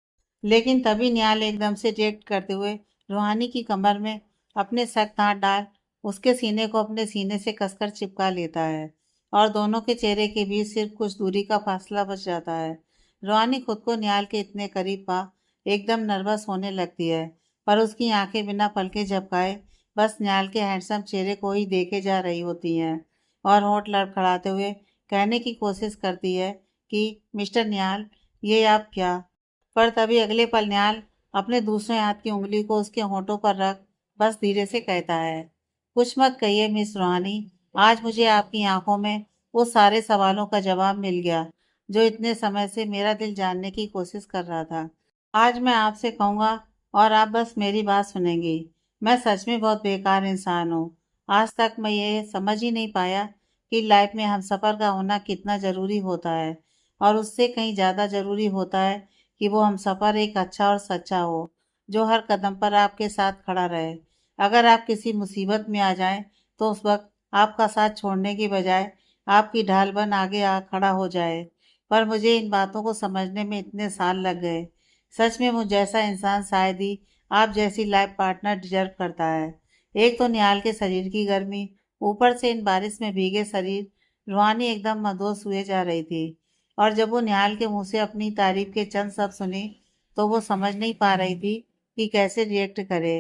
लेकिन तभी निहाल एकदम से रिएक्ट करते हुए रूहानी की कमर में अपने सख्त हाथ डाल उसके सीने को अपने सीने से कसकर चिपका लेता है और दोनों के चेहरे के बीच सिर्फ कुछ दूरी का फासला बच जाता है। रूहानी खुद को निहाल के इतने करीब पा एकदम नर्वस होने लगती है, पर उसकी आंखें बिना पलके झपकाए बस निहाल के हैंडसम चेहरे को ही देखे जा रही होती हैं और होंठ लड़खड़ाते हुए कहने की कोशिश करती है कि मिस्टर निहाल, ये आप क्या? पर तभी अगले पल निहाल अपने दूसरे हाथ की उंगली को उसके होठों पर रख बस धीरे से कहता है, कुछ मत कहिए मिस रूहानी, आज मुझे आपकी आंखों में वो सारे सवालों का जवाब मिल गया जो इतने समय से मेरा दिल जानने की कोशिश कर रहा था। आज मैं आपसे कहूँगा और आप बस मेरी बात सुनेंगी। मैं सच में बहुत बेकार इंसान हूँ। आज तक मैं ये समझ ही नहीं पाया कि लाइफ में हमसफ़र का होना कितना ज़रूरी होता है और उससे कहीं ज़्यादा ज़रूरी होता है कि वो हमसफ़र एक अच्छा और सच्चा हो जो हर कदम पर आपके साथ खड़ा रहे। अगर आप किसी मुसीबत में आ जाएं तो उस वक्त आपका साथ छोड़ने की बजाय आपकी ढाल बन आगे आ खड़ा हो जाए। पर मुझे इन बातों को समझने में इतने साल लग गए। सच में मुझ जैसा इंसान शायद ही आप जैसी लाइफ पार्टनर डिजर्व करता है। एक तो निहाल के शरीर की गर्मी, ऊपर से इन बारिश में भीगे शरीर। रूहानी एकदम मदहोश हुए जा रही थी और जब वो निहाल के मुंह से अपनी तारीफ के चंद शब्द सुनी तो वो समझ नहीं पा रही थी कि कैसे रिएक्ट करे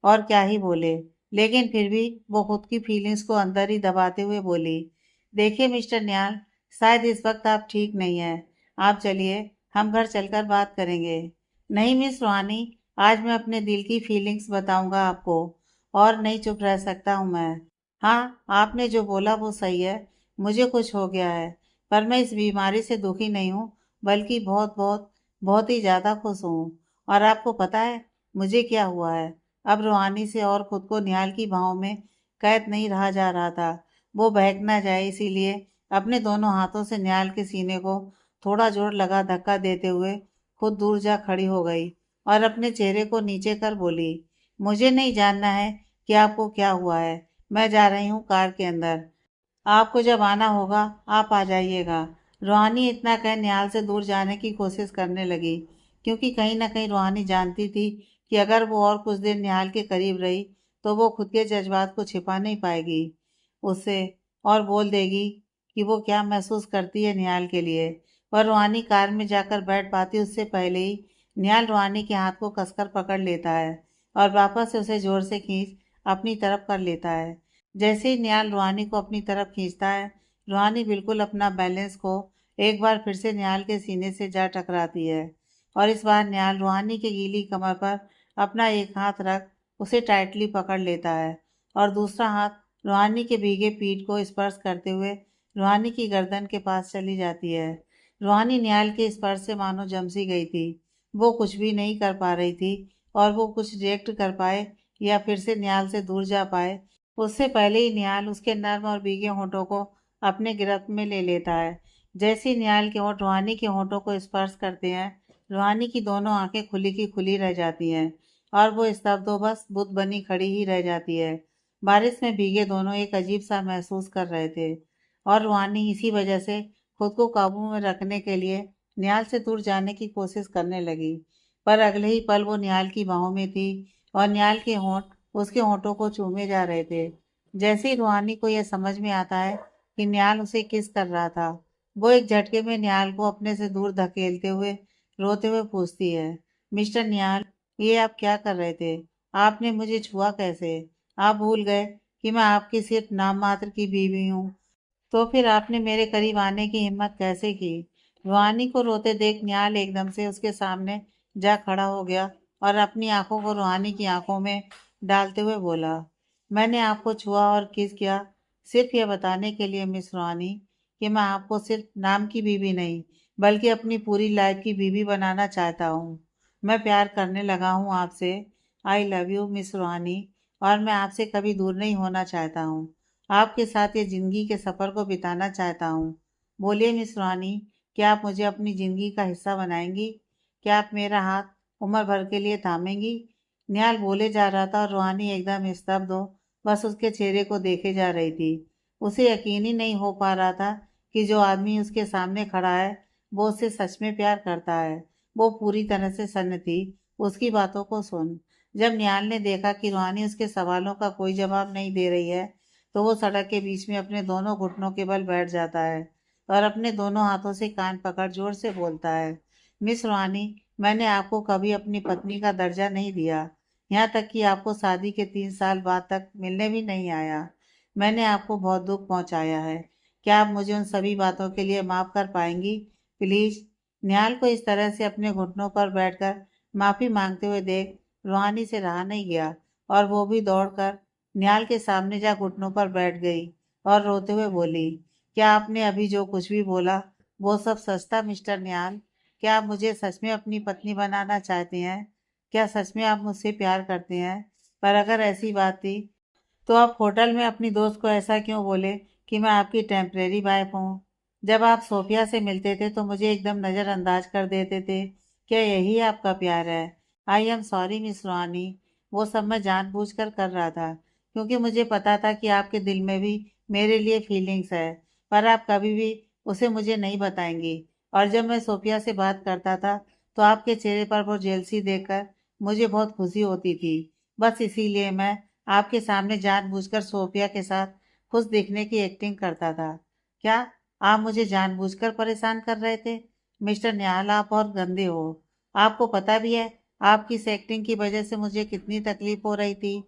और क्या ही बोले। लेकिन फिर भी वो खुद की फीलिंग्स को अंदर ही दबाते हुए बोली, देखिए मिस्टर निहाल, शायद इस वक्त आप ठीक नहीं है। आप चलिए, हम घर चलकर बात करेंगे। नहीं मिस रूहानी, आज मैं अपने दिल की फीलिंग्स बताऊंगा आपको, और नहीं चुप रह सकता हूँ मैं। हाँ, आपने जो बोला वो सही है। मुझे कुछ हो गया है, पर मैं इस बीमारी से दुखी नहीं हूँ, बल्कि बहुत बहुत बहुत ही ज़्यादा खुश हूँ। और आपको पता है मुझे क्या हुआ है? अब रूहानी से और खुद को निहाल की बाहों में कैद नहीं रहा जा रहा था। वो बहक ना जाए इसीलिए अपने दोनों हाथों से निहाल के सीने को थोड़ा जोर लगा धक्का देते हुए खुद दूर जा खड़ी हो गई और अपने चेहरे को नीचे कर बोली, मुझे नहीं जानना है कि आपको क्या हुआ है। मैं जा रही हूँ कार के अंदर। आपको जब आना होगा आप आ जाइएगा। रूहानी इतना कह निहाल से दूर जाने की कोशिश करने लगी, क्योंकि कहीं ना कहीं रूहानी जानती थी कि अगर वो और कुछ देर निहाल के करीब रही तो वो खुद के जज्बात को छिपा नहीं पाएगी उससे, और बोल देगी कि वो क्या महसूस करती है निहाल के लिए। पर रूहानी कार में जाकर बैठ पाती उससे पहले ही निहाल रूहानी के हाथ को कसकर पकड़ लेता है और वापस से उसे जोर से खींच अपनी तरफ कर लेता है। जैसे ही निहाल रूहानी को अपनी तरफ खींचता है, रूहानी बिल्कुल अपना बैलेंस को एक बार फिर से निहाल के सीने से जा टकराती है, और इस बार निहाल रूहानी के गीली कमर पर अपना एक हाथ रख उसे टाइटली पकड़ लेता है और दूसरा हाथ रूहानी के भीगे पीठ को स्पर्श करते हुए रूहानी की गर्दन के पास चली जाती है। रूहानी निहाल के स्पर्श से मानो जम सी गई थी। वो कुछ भी नहीं कर पा रही थी, और वो कुछ रिएक्ट कर पाए या फिर से निहाल से दूर जा पाए उससे पहले ही निहाल उसके नर्म और भीगे होठों को अपने गिरफ्त में ले लेता है। जैसे ही निहाल के होठ रूहानी के होठों को स्पर्श करते हैं, रूहानी की दोनों आंखें खुली की खुली रह जाती हैं और वो स्तब्धोबस बुत बनी खड़ी ही रह जाती है। बारिश में भीगे दोनों एक अजीब सा महसूस कर रहे थे, और रूहानी इसी वजह से खुद को काबू में रखने के लिए निहाल से दूर जाने की कोशिश करने लगी। पर अगले ही पल वो निहाल की बाहों में थी और निहाल के होंठ उसके होंठों को चूमे जा रहे थे। जैसे ही रूहानी को यह समझ में आता है कि निहाल उसे किस कर रहा था, वो एक झटके में निहाल को अपने से दूर धकेलते हुए रोते हुए पूछती है, मिस्टर निहाल, ये आप क्या कर रहे थे? आपने मुझे छुआ कैसे? आप भूल गए कि मैं आपकी सिर्फ नाम मात्र की बीवी हूँ? तो फिर आपने मेरे करीब आने की हिम्मत कैसे की? रूहानी को रोते देख निहाल एकदम से उसके सामने जा खड़ा हो गया और अपनी आंखों को रूहानी की आंखों में डालते हुए बोला, मैंने आपको छुआ और किस किया सिर्फ यह बताने के लिए मिस रूहानी कि मैं आपको सिर्फ नाम की बीवी नहीं, बल्कि अपनी पूरी लाइफ की बीवी बनाना चाहता हूँ। मैं प्यार करने लगा हूँ आपसे। आई लव यू मिस रूहानी, और मैं आपसे कभी दूर नहीं होना चाहता हूँ। आपके साथ ये ज़िंदगी के सफ़र को बिताना चाहता हूँ। बोलिए मिस रूहानी, क्या आप मुझे अपनी ज़िंदगी का हिस्सा बनाएंगी? क्या आप मेरा हाथ उम्र भर के लिए थामेंगी? निहाल बोले जा रहा था और रूहानी एकदम स्तब्ध हो बस उसके चेहरे को देखे जा रही थी। उसे यकीन ही नहीं हो पा रहा था कि जो आदमी उसके सामने खड़ा है वो उससे सच में प्यार करता है। वो पूरी तरह से सन्न थी उसकी बातों को सुन। जब निहाल ने देखा कि रूहानी उसके सवालों का कोई जवाब नहीं दे रही है, तो वो सड़क के बीच में अपने दोनों घुटनों के बल बैठ जाता है और अपने दोनों हाथों से कान पकड़ जोर से बोलता है, मिस रूहानी, मैंने आपको कभी अपनी पत्नी का दर्जा नहीं दिया, यहाँ तक कि आपको शादी के 3 साल बाद तक मिलने भी नहीं आया। मैंने आपको बहुत दुख पहुंचाया है। क्या आप मुझे उन सभी बातों के लिए माफ़ कर पाएंगी? प्लीज़। निहाल को इस तरह से अपने घुटनों पर बैठकर माफ़ी मांगते हुए देख रूहानी से रहा नहीं गया, और वो भी दौड़कर निहाल के सामने जा घुटनों पर बैठ गई और रोते हुए बोली, क्या आपने अभी जो कुछ भी बोला वो सब सच था मिस्टर निहाल? क्या आप मुझे सच में अपनी पत्नी बनाना चाहते हैं? क्या सच में आप मुझसे प्यार करते हैं? पर अगर ऐसी बात थी तो आप होटल में अपनी दोस्त को ऐसा क्यों बोले कि मैं आपकी टेम्परेरी वाइफ हूँ? जब आप सोफिया से मिलते थे तो मुझे एकदम नज़रअंदाज कर देते थे। क्या यही आपका प्यार है? आई एम सॉरी मिस रूहानी, वो सब मैं जानबूझकर कर रहा था, क्योंकि मुझे पता था कि आपके दिल में भी मेरे लिए फीलिंग्स है, पर आप कभी भी उसे मुझे नहीं बताएंगी। और जब मैं सोफिया से बात करता था तो आपके चेहरे पर वो जेलसी देखकर मुझे बहुत खुशी होती थी। बस इसीलिए मैं आपके सामने जानबूझकर सोफिया के साथ खुश दिखने की एक्टिंग करता था। क्या आप मुझे जानबूझकर परेशान कर रहे थे? मिस्टर निहाल, आप बहुत गंदे हो। आपको पता भी है आपकी इस एक्टिंग की वजह से मुझे कितनी तकलीफ हो रही थी।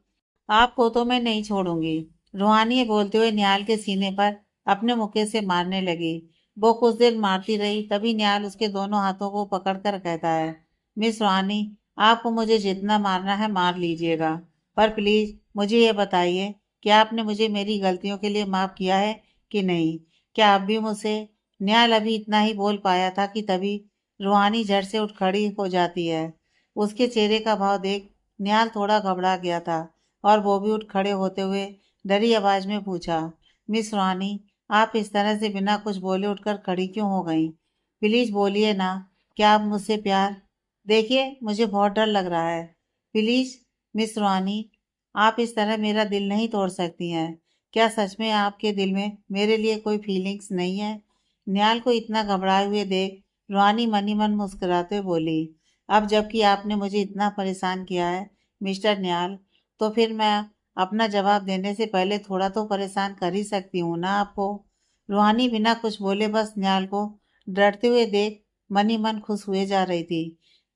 आपको तो मैं नहीं छोड़ूंगी। रूहानी बोलते हुए निहाल के सीने पर अपने मुक्के से मारने लगी। वो कुछ देर मारती रही, तभी निहाल उसके दोनों हाथों को पकड़कर कहता है, मिस रूहानी, आपको मुझे जितना मारना है मार लीजिएगा, पर प्लीज मुझे ये बताइए कि आपने मुझे मेरी गलतियों के लिए माफ किया है कि नहीं? क्या आप भी मुझसे? निहाल अभी इतना ही बोल पाया था कि तभी रूहानी झट से उठ खड़ी हो जाती है। उसके चेहरे का भाव देख निहाल थोड़ा घबरा गया था और वो भी उठ खड़े होते हुए डरी आवाज में पूछा, मिस रूहानी, आप इस तरह से बिना कुछ बोले उठकर खड़ी क्यों हो गई? प्लीज बोलिए ना, क्या आप मुझसे प्यार? देखिए, मुझे बहुत डर लग रहा है। प्लीज मिस रूहानी, आप इस तरह मेरा दिल नहीं तोड़ सकती हैं। क्या सच में आपके दिल में मेरे लिए कोई फीलिंग्स नहीं है? निहाल को इतना घबराए हुए देख रूहानी मन ही मन मुस्कुराते हुए बोली, अब जबकि आपने मुझे इतना परेशान किया है मिस्टर निहाल, तो फिर मैं अपना जवाब देने से पहले थोड़ा तो परेशान कर ही सकती हूँ ना आपको। रूहानी बिना कुछ बोले बस निहाल को डरते हुए देख मन ही मन खुश हुए जा रही थी।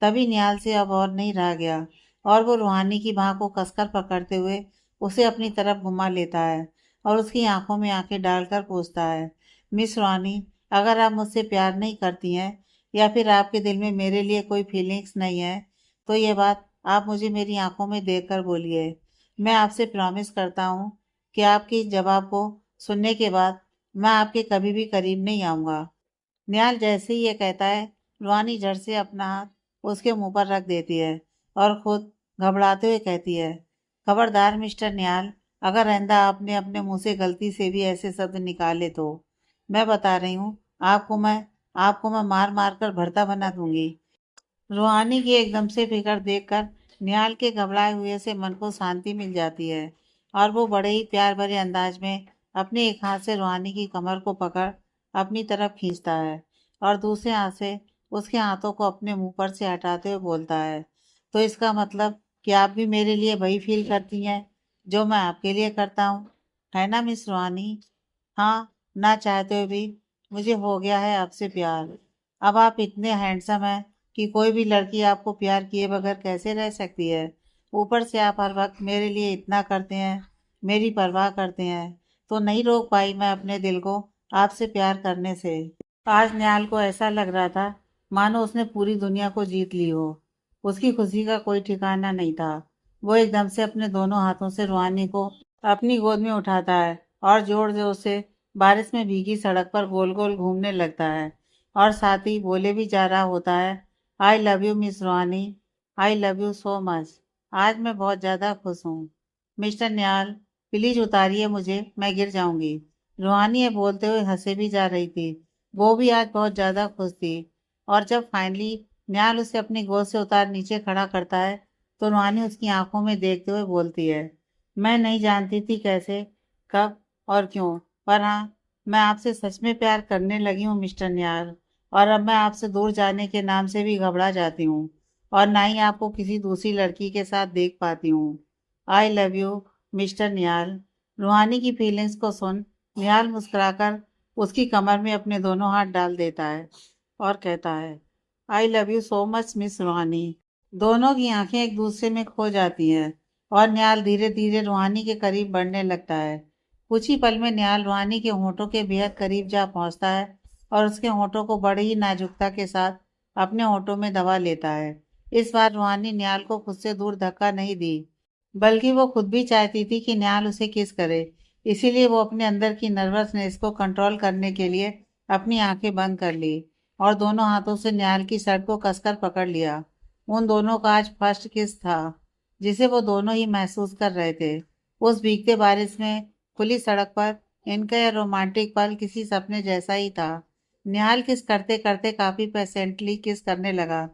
तभी निहाल से अब और नहीं रहा गया और वो रूहानी की बाह को कसकर पकड़ते हुए उसे अपनी तरफ घुमा लेता है और उसकी आंखों में आंखें डालकर पूछता है, मिस रूहानी, अगर आप मुझसे प्यार नहीं करती हैं या फिर आपके दिल में मेरे लिए कोई फीलिंग्स नहीं है, तो ये बात आप मुझे मेरी आंखों में देखकर बोलिए। मैं आपसे प्रॉमिस करता हूँ कि आपके इस जवाब को सुनने के बाद मैं आपके कभी भी करीब नहीं आऊँगा। निहाल जैसे ही ये कहता है, रूहानी झट से अपना हाथ उसके मुंह पर रख देती है और खुद घबराते हुए कहती है, खबरदार मिस्टर निहाल, अगर आइंदा आपने अपने मुंह से गलती से भी ऐसे शब्द निकाले तो मैं बता रही हूँ, आपको मैं मार मार कर भरता बना दूंगी। रूहानी की एकदम से फिक्र देखकर निहाल के घबराए हुए से मन को शांति मिल जाती है और वो बड़े ही प्यार भरे अंदाज में अपने एक हाथ से रूहानी की कमर को पकड़ अपनी तरफ खींचता है और दूसरे हाथ से उसके हाथों को अपने मुंह पर से हटाते हुए बोलता है, तो इसका मतलब कि आप भी मेरे लिए वही फील करती हैं जो मैं आपके लिए करता हूँ, है ना मिस रूहानी? हाँ, ना चाहते हुए भी मुझे हो गया है आपसे प्यार। अब आप इतने हैंडसम हैं कि कोई भी लड़की आपको प्यार किए बगैर कैसे रह सकती है? ऊपर से आप हर वक्त मेरे लिए इतना करते हैं, मेरी परवाह करते हैं, तो नहीं रोक पाई मैं अपने दिल को आपसे प्यार करने से। आज निहाल को ऐसा लग रहा था मानो उसने पूरी दुनिया को जीत ली हो। उसकी खुशी का कोई ठिकाना नहीं था। वो एकदम से अपने दोनों हाथों से रूहानी को अपनी गोद में उठाता है और जोर जोर से बारिश में भीगी सड़क पर गोल गोल घूमने लगता है और साथ ही बोले भी जा रहा होता है, आई लव यू मिस रूहानी, I love you so much. आज मैं बहुत ज़्यादा खुश हूँ। मिस्टर निहाल, प्लीज उतारिए मुझे, मैं गिर जाऊंगी। रूहानी ये बोलते हुए हंसे भी जा रही थी। वो भी आज बहुत ज़्यादा खुश थी और जब फाइनली निहाल उसे अपनी गोद से उतार नीचे खड़ा करता है तो रूहानी उसकी आंखों में देखते हुए बोलती है, मैं नहीं जानती थी कैसे, कब और क्यों, पर हाँ, मैं आपसे सच में प्यार करने लगी हूँ मिस्टर निहाल, और अब मैं आपसे दूर जाने के नाम से भी घबरा जाती हूँ और ना ही आपको किसी दूसरी लड़की के साथ देख पाती हूँ। आई लव यू मिस्टर निहाल। रूहानी की फीलिंग्स को सुन निहाल मुस्कुराकर उसकी कमर में अपने दोनों हाथ डाल देता है और कहता है, I love you so much miss रूहानी। दोनों की आंखें एक दूसरे में खो जाती हैं और निहाल धीरे धीरे रूहानी के करीब बढ़ने लगता है। कुछ ही पल में निहाल रूहानी के होठों के बेहद करीब जा पहुंचता है और उसके होठों को बड़ी ही नाजुकता के साथ अपने होठों में दबा लेता है। इस बार रूहानी निहाल को खुद से दूर धक्का नहीं दी, बल्कि वो खुद भी चाहती थी कि निहाल उसे किस करे। इसीलिए वो अपने अंदर की नर्वसनेस को कंट्रोल करने के लिए अपनी आंखें बंद कर ली और दोनों हाथों से निहाल की शर्ट को कसकर पकड़ लिया। उन दोनों का आज फर्स्ट किस था जिसे वो दोनों ही महसूस कर रहे थे। उस भीगते बारिश में खुली सड़क पर इनका यह रोमांटिक पल किसी सपने जैसा ही था। निहाल किस करते करते काफी पेशेंटली किस करने लगा,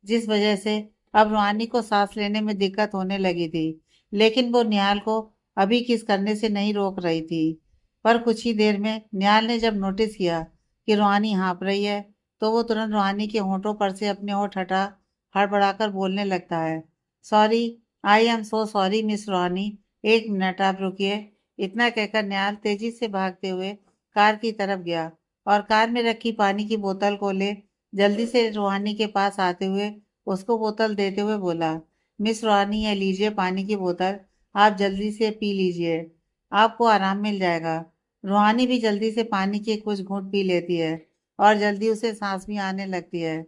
जिस वजह से अब रूहानी को सांस लेने में दिक्कत होने लगी थी, लेकिन वो निहाल को अभी किस करने से नहीं रोक रही थी। पर कुछ ही देर में निहाल ने जब नोटिस किया कि रूहानी हाँफ रही है, तो वो तुरंत रूहानी के होठों पर से अपने होठ हड़बड़ाकर बोलने लगता है, sorry, I am so sorry miss रूहानी, एक मिनट आप रुकिए। इतना कहकर निहाल तेजी से भागते हुए कार की तरफ गया और कार में रखी पानी की बोतल को ले जल्दी से रूहानी के पास आते हुए उसको बोतल देते हुए बोला, मिस रूहानी, ये लीजिए पानी की बोतल, आप जल्दी से पी लीजिए, आपको आराम मिल जाएगा। रूहानी भी जल्दी से पानी के कुछ घूंट पी लेती है और जल्दी उसे सांस भी आने लगती है।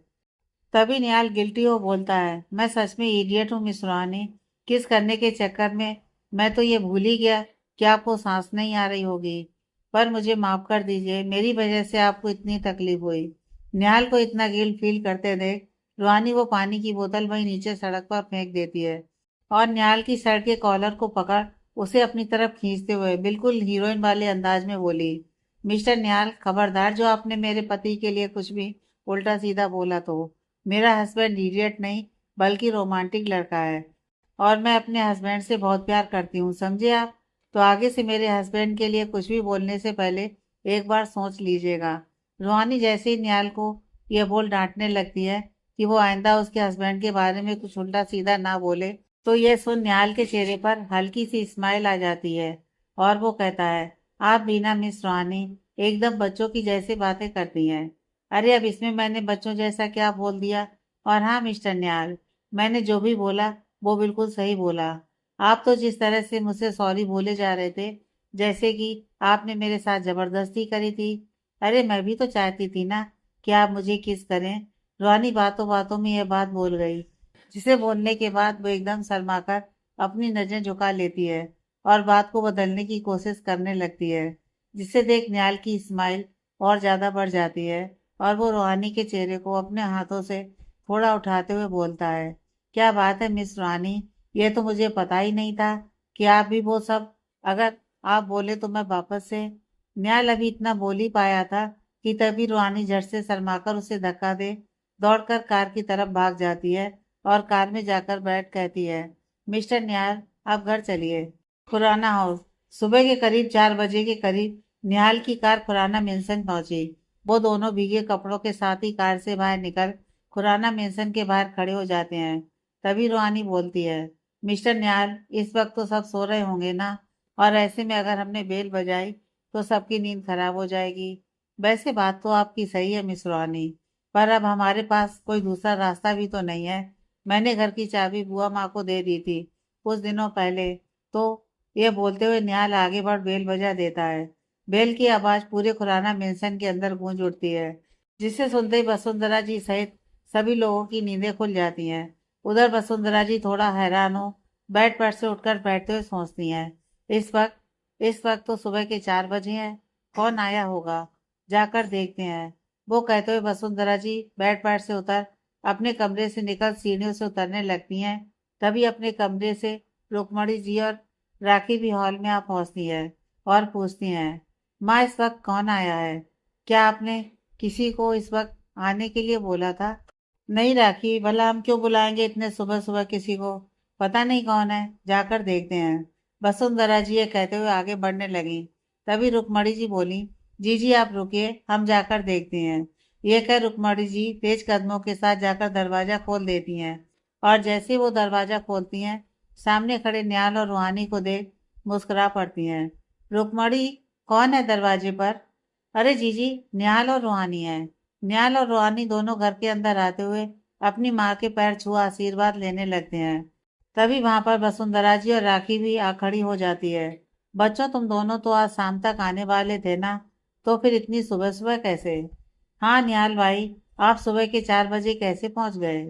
तभी निहाल गिल्टी हो बोलता है, मैं सच में इडियट हूँ मिस सुहानी। किस करने के चक्कर में मैं तो ये भूल ही गया कि आपको सांस नहीं आ रही होगी। पर मुझे माफ कर दीजिए, मेरी वजह से आपको इतनी तकलीफ हुई। निहाल को इतना गिल्ट फील करते देख रूहानी वो पानी की बोतल वहीं नीचे सड़क पर फेंक देती है और निहाल की शर्ट के कॉलर को पकड़ उसे अपनी तरफ खींचते हुए बिल्कुल हीरोइन वाले अंदाज में बोली, मिस्टर निहाल, खबरदार जो आपने मेरे पति के लिए कुछ भी उल्टा सीधा बोला तो। मेरा हस्बैंड इडियट नहीं बल्कि रोमांटिक लड़का है और मैं अपने हस्बैंड से बहुत प्यार करती हूँ, समझे आप। तो आगे से मेरे हस्बैंड के लिए कुछ भी बोलने से पहले एक बार सोच लीजिएगा। रूहानी जैसे ही निहाल को यह बोल डांटने लगती है कि वो आइंदा उसके हस्बैंड के बारे में कुछ उल्टा सीधा ना बोले, तो यह सुन निहाल के चेहरे पर हल्की सी स्माइल आ जाती है और वो कहता है, आप भी ना मिस रूहानी एकदम बच्चों की जैसे बातें करती हैं। अरे अब इसमें मैंने बच्चों जैसा क्या बोल दिया। और हाँ मिस्टर निहाल, मैंने जो भी बोला वो बिल्कुल सही बोला। आप तो जिस तरह से मुझसे सॉरी बोले जा रहे थे, जैसे कि आपने मेरे साथ जबरदस्ती करी थी। अरे मैं भी तो चाहती थी ना कि आप मुझे किस करें। रूहानी बातों बातों में यह बात बोल गई, जिसे बोलने के बाद वो एकदम शर्माकर अपनी नजरें झुका लेती है और बात को बदलने की कोशिश करने लगती है, जिसे देख निहाल की स्माइल और ज्यादा बढ़ जाती है और वो रूहानी के चेहरे को अपने हाथों से थोड़ा उठाते हुए बोलता है, क्या बात है मिस रूहानी, ये तो मुझे पता ही नहीं था कि आप भी वो सब। अगर आप बोले तो मैं वापस से। निहाल अभी इतना बोल ही पाया था कि तभी रूहानी झट से शर्माकर उसे धक्का दे दौड़कर कार की तरफ भाग जाती है और कार में जाकर बैठ कहती है, मिस्टर निहाल, आप घर चलिए। खुराना हाउस। सुबह के करीब 4 बजे के करीब निहाल की कार खुराना मेंशन पहुंची। वो दोनों भीगे कपड़ों के साथ ही कार से बाहर निकल खुराना मेंशन के बाहर खड़े हो जाते हैं। तभी रूहानी बोलती है, मिस्टर निहाल, इस वक्त तो सब सो रहे होंगे ना, और ऐसे में अगर हमने बेल बजाई तो सबकी नींद खराब हो जाएगी। वैसे बात तो आपकी सही है मिस रूहानी, पर अब हमारे पास कोई दूसरा रास्ता भी तो नहीं है। मैंने घर की चाबी बुआ माँ को दे दी थी कुछ दिनों पहले। तो ये बोलते हुए निहाल आगे बढ़ बेल बजा देता है। बेल की आवाज पूरे खुराना मेंशन के अंदर गूंज उठती है, जिसे सुनते ही वसुंधरा जी सहित सभी लोगों की नींदें खुल जाती हैं। उधर वसुंधरा जी थोड़ा हैरान हो बेड पर से उठकर बैठते हुए सोचती हैं, इस वक्त तो सुबह के 4 बजे हैं। कौन आया होगा, जाकर देखते हैं। वो कहते हुए वसुंधरा जी बेड पर से उतर अपने कमरे से निकल सीढ़ियों से उतरने लगती हैं। तभी अपने कमरे से रुक्मणी जी और राखी भी हॉल में आ पहुंचती है और पूछती हैं, माँ इस वक्त कौन आया है? क्या आपने किसी को इस वक्त आने के लिए बोला था? नहीं राखी, भला हम क्यों बुलाएंगे इतने सुबह सुबह किसी को। पता नहीं कौन है, जाकर देखते हैं। वसुंधरा जी ये कहते हुए आगे बढ़ने लगी। तभी रुक्मणी जी बोली, जी जी आप रुकिए, हम जाकर देखते हैं। ये कह रुक्मणी जी तेज कदमों के साथ जाकर दरवाजा खोल देती हैं और जैसे ही वो दरवाजा खोलती हैं, सामने खड़े निहाल और रूहानी को देख मुस्कुरा पड़ती हैं। रुक्मणी, कौन है दरवाजे पर? अरे जीजी, निहाल और रूहानी है। निहाल और रूहानी दोनों घर के अंदर आते हुए अपनी माँ के पैर छुआ आशीर्वाद लेने लगते हैं। तभी वहां पर वसुंधरा जी और राखी भी आ खड़ी हो जाती है। बच्चों, तुम दोनों तो आज शाम तक आने वाले थे ना, तो फिर इतनी सुबह सुबह कैसे? हाँ निहाल भाई, आप सुबह के 4 बजे कैसे पहुंच गए?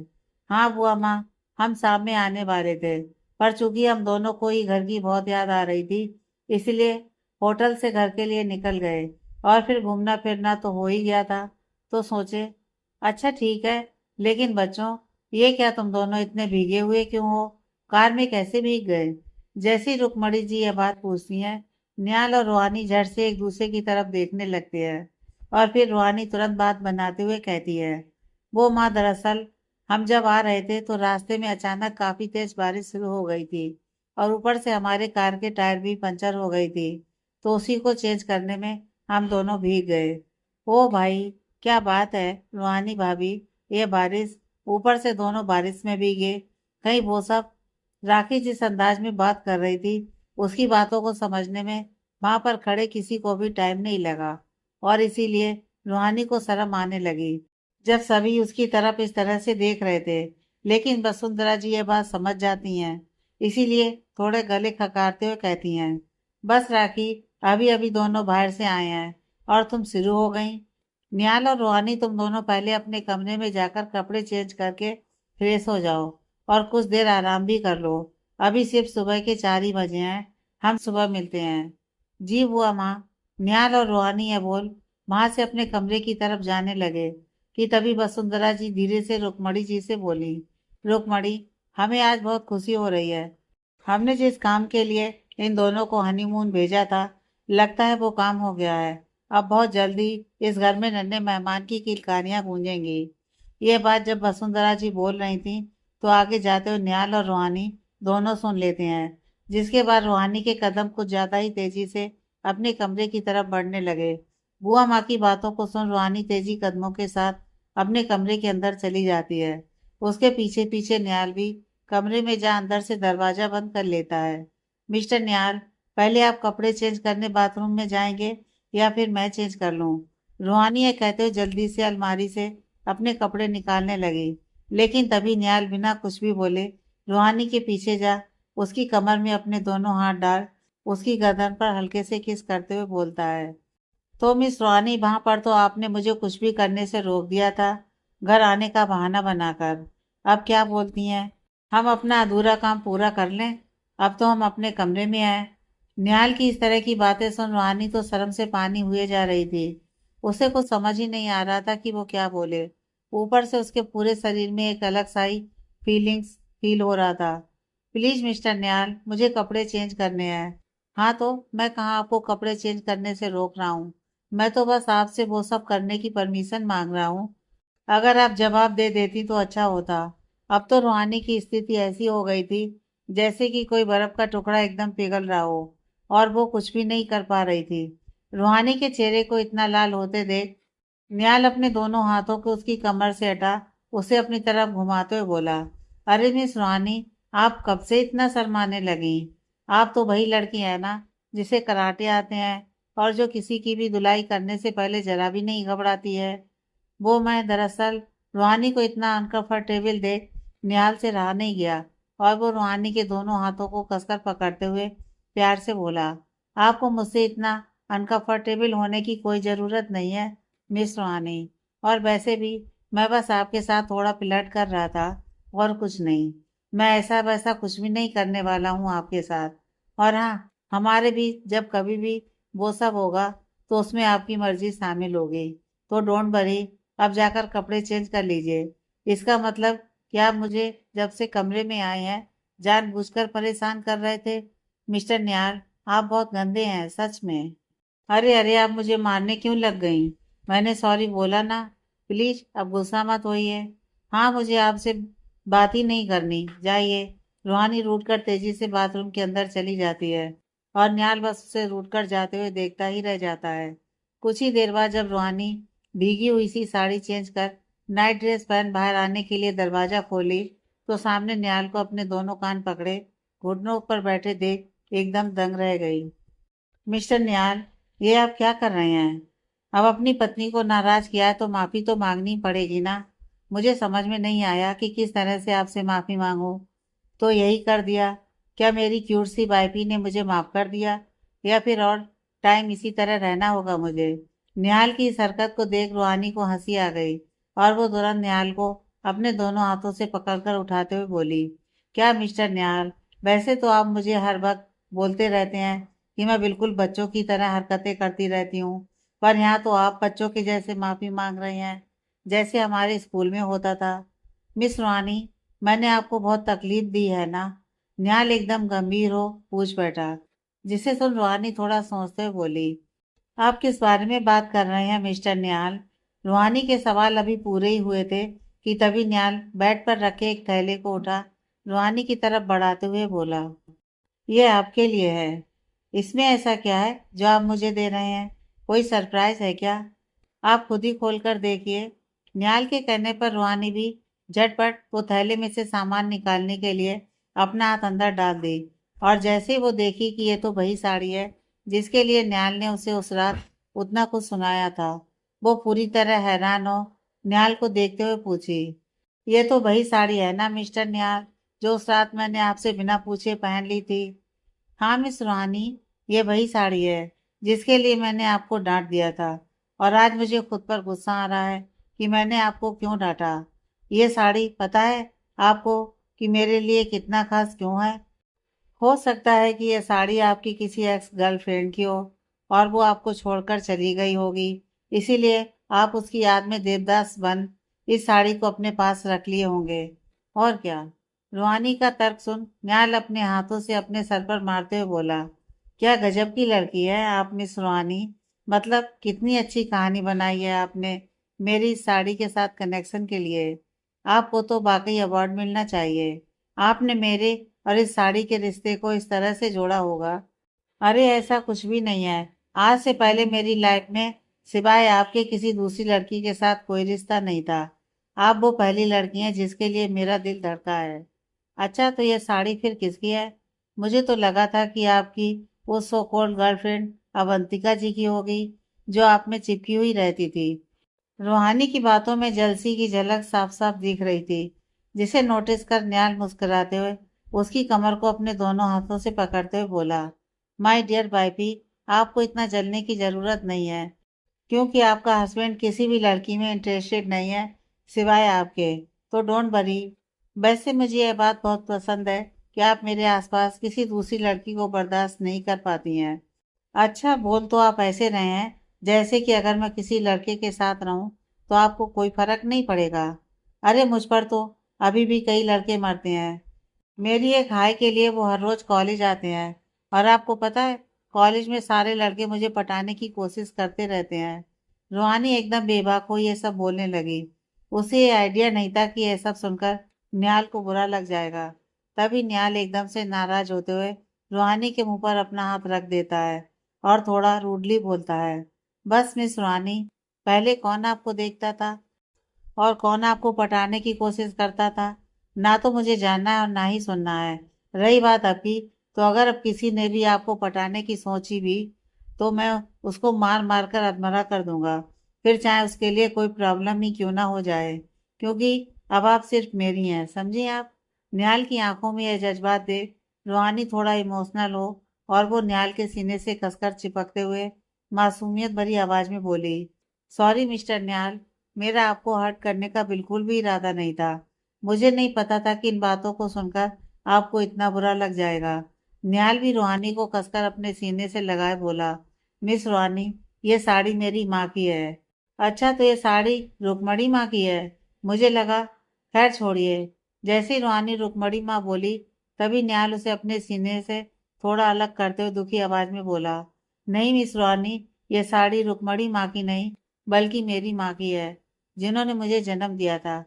हाँ बुआ माँ, हम शाम में आने वाले थे, पर चूंकि हम दोनों को ही घर की बहुत याद आ रही थी, इसलिए होटल से घर के लिए निकल गए और फिर घूमना फिरना तो हो ही गया था, तो सोचे। अच्छा ठीक है, लेकिन बच्चों, ये क्या तुम दोनों इतने भीगे हुए क्यों हो? कार में कैसे भीग गए? जैसे ही रुक्मणी जी यह बात पूछती हैं, निहाल और रूहानी झट से एक दूसरे की तरफ देखने लगते हैं और फिर रूहानी तुरंत बात बनाते हुए कहती है, वो माँ दरअसल हम जब आ रहे थे तो रास्ते में अचानक काफी तेज बारिश शुरू हो गई थी और ऊपर से हमारे कार के टायर भी पंचर हो गई थी, तो उसी को चेंज करने में हम दोनों भीग गए। ओ भाई, क्या बात है रूहानी भाभी, ये बारिश, ऊपर से दोनों बारिश में भीगे, कहीं वो सब। राखी जिस अंदाज में बात कर रही थी, उसकी बातों को समझने में वहां पर खड़े किसी को भी टाइम नहीं लगा और इसीलिए रूहानी को शर्म आने लगी जब सभी उसकी तरफ इस तरह से देख रहे थे। लेकिन वसुंधरा जी ये बात समझ जाती हैं, इसीलिए थोड़े गले खकारते हुए कहती हैं, बस राखी, अभी अभी दोनों बाहर से आए हैं और तुम शुरू हो गई। निहाल और रूहानी तुम दोनों पहले अपने कमरे में जाकर कपड़े चेंज करके फ्रेश हो जाओ और कुछ देर आराम भी कर लो। अभी सिर्फ सुबह के 4 ही बजे हैं। हम सुबह मिलते हैं। जी बुआ माँ। निहाल और रूहानी ये बोल वहां से अपने कमरे की तरफ जाने लगे कि तभी वसुंधरा जी धीरे से रुक्मणी जी से बोली, रुक्मणी, हमें आज बहुत खुशी हो रही है। हमने जिस काम के लिए इन दोनों को हनीमून भेजा था, लगता है वो काम हो गया है। अब बहुत जल्दी इस घर में नन्हे मेहमान की किलकारियां गूंजेंगी। ये बात जब वसुंधरा जी बोल रही थी तो आगे जाते हुए निहाल और रूहानी दोनों सुन लेते हैं, जिसके बाद रूहानी के कदम कुछ ज्यादा ही तेजी से अपने कमरे की तरफ बढ़ने लगे। बुआ माँ की बातों को सुन रूहानी तेजी कदमों के साथ अपने कमरे के अंदर चली जाती है। उसके पीछे पीछे निहाल भी कमरे में जा अंदर से दरवाजा बंद कर लेता है। मिस्टर निहाल, पहले आप कपड़े चेंज करने बाथरूम में जाएंगे या फिर मैं चेंज कर लूं? रूहानी ये कहते हुए जल्दी से अलमारी से अपने कपड़े निकालने लगी, लेकिन तभी निहाल बिना कुछ भी बोले रूहानी के पीछे जा उसकी कमर में अपने दोनों हाथ डाल उसकी गर्दन पर हल्के से किस करते हुए बोलता है, तो मिस रूहानी, वहां पर तो आपने मुझे कुछ भी करने से रोक दिया था, घर आने का बहाना बनाकर। अब क्या बोलती हैं? हम अपना अधूरा काम पूरा कर लें। अब तो हम अपने कमरे में आए। निहाल की इस तरह की बातें सुन रूहानी तो शर्म से पानी हुए जा रही थी। उसे कुछ समझ ही नहीं आ रहा था कि वो क्या बोले। ऊपर से उसके पूरे शरीर में एक अलग सा ही फीलिंग्स फील हो रहा था। प्लीज मिस्टर निहाल, मुझे कपड़े चेंज करने हैं। हाँ तो मैं कहाँ आपको कपड़े चेंज करने से रोक रहा हूँ। मैं तो बस आपसे वो सब करने की परमिशन मांग रहा हूँ। अगर आप जवाब दे देती तो अच्छा होता। अब तो रूहानी की स्थिति ऐसी हो गई थी जैसे कि कोई बर्फ का टुकड़ा एकदम पिघल रहा हो और वो कुछ भी नहीं कर पा रही थी। रूहानी के चेहरे को इतना लाल होते देख निहाल अपने दोनों हाथों को उसकी कमर से हटा उसे अपनी तरफ घुमाते हुए बोला, अरे मिस रूहानी, आप कब से इतना शर्माने लगी? आप तो वही लड़की है ना जिसे कराटे आते हैं और जो किसी की भी धुलाई करने से पहले जरा भी नहीं घबराती है। वो मैं दरअसल रूहानी को इतना अनकंफर्टेबल देख निहाल से रहा नहीं गया और वो रूहानी के दोनों हाथों को कसकर पकड़ते हुए प्यार से बोला, आपको मुझसे इतना अनकंफर्टेबल होने की कोई ज़रूरत नहीं है मिस रूहानी। और वैसे भी मैं बस आपके साथ थोड़ा फ्लर्ट कर रहा था और कुछ नहीं। मैं ऐसा वैसा कुछ भी नहीं करने वाला हूँ आपके साथ। और हाँ, हमारे भी जब कभी भी वो सब होगा तो उसमें आपकी मर्जी शामिल होगी। तो डोंट वरी, अब जाकर कपड़े चेंज कर लीजिए। इसका मतलब कि आप मुझे जब से कमरे में आए हैं जानबूझकर परेशान कर रहे थे। मिस्टर निहाल, आप बहुत गंदे हैं सच में। अरे अरे, आप मुझे मारने क्यों लग गई? मैंने सॉरी बोला ना। प्लीज अब गुस्सा मत होइए। हाँ, मुझे आपसे बात ही नहीं करनी, जाइए। रूहानी रूठ कर तेजी से बाथरूम के अंदर चली जाती है और निहाल बस उसे रूठ कर जाते हुए देखता ही रह जाता है। कुछ ही देर बाद जब रूहानी भीगी हुई सी साड़ी चेंज कर नाइट ड्रेस पहन बाहर आने के लिए दरवाजा खोली तो सामने निहाल को अपने दोनों कान पकड़े घुटनों पर बैठे देख एकदम दंग रह गई। मिस्टर निहाल, ये आप क्या कर रहे हैं? अब अपनी पत्नी को नाराज किया है तो माफी तो मांगनी पड़ेगी ना। मुझे समझ में नहीं आया कि किस तरह से आपसे माफी मांगूं। तो यही कर दिया? क्या मेरी क्यूट सी वाइफी ने मुझे माफ कर दिया या फिर और टाइम इसी तरह रहना होगा मुझे? निहाल की इस हरकत को देख रूहानी को हंसी आ गई और वो तुरंत निहाल को अपने दोनों हाथों से पकड़कर उठाते हुए बोली, क्या मिस्टर निहाल, वैसे तो आप मुझे हर वक्त बोलते रहते हैं कि मैं बिल्कुल बच्चों की तरह हरकतें करती रहती हूँ, पर यहाँ तो आप बच्चों के जैसे माफी मांग रहे हैं, जैसे हमारे स्कूल में होता था। मिस रूहानी, मैंने आपको बहुत तकलीफ दी है ना? निहाल एकदम गंभीर हो पूछ बैठा, जिसे सुन रूहानी थोड़ा सोचते हुए बोली, आप किस बारे में बात कर रहे हैं मिस्टर निहाल? रूहानी के सवाल अभी पूरे ही हुए थे कि तभी निहाल बेड पर रखे एक थैले को उठा रूहानी की तरफ बढ़ाते हुए बोला, ये आपके लिए है। इसमें ऐसा क्या है जो आप मुझे दे रहे हैं? कोई सरप्राइज है क्या? आप खुद ही खोल कर देखिए। निहाल के कहने पर रूहानी भी झटपट वो थैले में से सामान निकालने के लिए अपना हाथ अंदर डाल दी और जैसे ही वो देखी कि ये तो वही साड़ी है जिसके लिए निहाल ने उसे उस रात उतना कुछ सुनाया था, वो पूरी तरह हैरान हो निहाल को देखते हुए पूछी, ये तो वही साड़ी है ना मिस्टर निहाल जो उस रात मैंने आपसे बिना पूछे पहन ली थी? हाँ मिस रूहानी, ये वही साड़ी है जिसके लिए मैंने आपको डांट दिया था। और आज मुझे खुद पर गुस्सा आ रहा है कि मैंने आपको क्यों डांटा। ये साड़ी पता है आपको कि मेरे लिए कितना खास क्यों है? हो सकता है कि यह साड़ी आपकी किसी एक्स गर्लफ्रेंड की हो और वो आपको छोड़कर चली गई होगी, इसीलिए आप उसकी याद में देवदास बन इस साड़ी को अपने पास रख लिए होंगे। और क्या? रूहानी का तर्क सुन न्याल अपने हाथों से अपने सर पर मारते हुए बोला, क्या गजब की लड़की है आप मिस रूहानी। मतलब कितनी अच्छी कहानी बनाई है आपने मेरी इस साड़ी के साथ कनेक्शन के लिए। आपको तो वाकई अवार्ड मिलना चाहिए। आपने मेरे और इस साड़ी के रिश्ते को इस तरह से जोड़ा होगा। अरे ऐसा कुछ भी नहीं है। आज से पहले मेरी लाइफ में सिवाय आपके किसी दूसरी लड़की के साथ कोई रिश्ता नहीं था। आप वो पहली लड़की हैं जिसके लिए मेरा दिल धड़का है। अच्छा तो यह साड़ी फिर किसकी है? मुझे तो लगा था कि आपकी वो सो कॉल्ड गर्लफ्रेंड अवंतिका जी की होगी, जो आप में चिपकी हुई रहती थी। रूहानी की बातों में जलसी की झलक साफ साफ दिख रही थी, जिसे नोटिस कर न्याल मुस्कुराते हुए उसकी कमर को अपने दोनों हाथों से पकड़ते हुए बोला, माय डियर बाइपी, आपको इतना जलने की जरूरत नहीं है, क्योंकि आपका हस्बैंड किसी भी लड़की में इंटरेस्टेड नहीं है सिवाय आपके। तो डोंट वरी। वैसे मुझे यह बात बहुत पसंद है कि आप मेरे आसपास किसी दूसरी लड़की को बर्दाश्त नहीं कर पाती हैं। अच्छा बोल तो आप ऐसे रहे हैं जैसे कि अगर मैं किसी लड़के के साथ रहूं तो आपको कोई फर्क नहीं पड़ेगा। अरे मुझ पर तो अभी भी कई लड़के मरते हैं। मेरी एक हाय के लिए वो हर रोज कॉलेज आते हैं, और आपको पता है कॉलेज में सारे लड़के मुझे पटाने की कोशिश करते रहते हैं। रूहानी एकदम बेबाक हो ये सब बोलने लगी। उसे ये आइडिया नहीं था कि यह सब सुनकर न्याल को बुरा लग जाएगा। तभी न्याल एकदम से नाराज होते हुए रूहानी के मुंह पर अपना हाथ रख देता है और थोड़ा रूडली बोलता है, बस मिस रूहानी, पहले कौन आपको देखता था और कौन आपको पटाने की कोशिश करता था? ना तो मुझे जानना है और ना ही सुनना है। रही बात आपकी, तो अगर अब किसी ने भी आपको पटाने की सोची भी तो मैं उसको मार मार कर अधमरा कर दूंगा, फिर चाहे उसके लिए कोई प्रॉब्लम ही क्यों ना हो जाए, क्योंकि अब आप सिर्फ मेरी हैं, समझी आप? न्याल की आंखों में यह जज्बात देख रूहानी थोड़ा इमोशनल हो और वो न्याल के सीने से कसकर चिपकते हुए मासूमियत भरी आवाज में बोली, सॉरी मिस्टर न्याल, मेरा आपको हर्ट करने का बिल्कुल भी इरादा नहीं था। मुझे नहीं पता था कि इन बातों को सुनकर आपको इतना बुरा लग जाएगा। न्याल भी रूहानी को कसकर अपने सीने से लगाए बोला, मिस रूहानी, ये साड़ी मेरी माँ की है। अच्छा तो ये साड़ी रुक्मणी माँ की है? मुझे लगा। खैर छोड़िए। जैसे ही रूहानी रुक्मणी माँ बोली, तभी न्याल उसे अपने सीने से थोड़ा अलग करते हुए दुखी आवाज में बोला, नहीं मिस रूहानी, ये साड़ी रुक्मणी माँ की नहीं बल्कि मेरी माँ की है, जिन्होंने मुझे जन्म दिया था।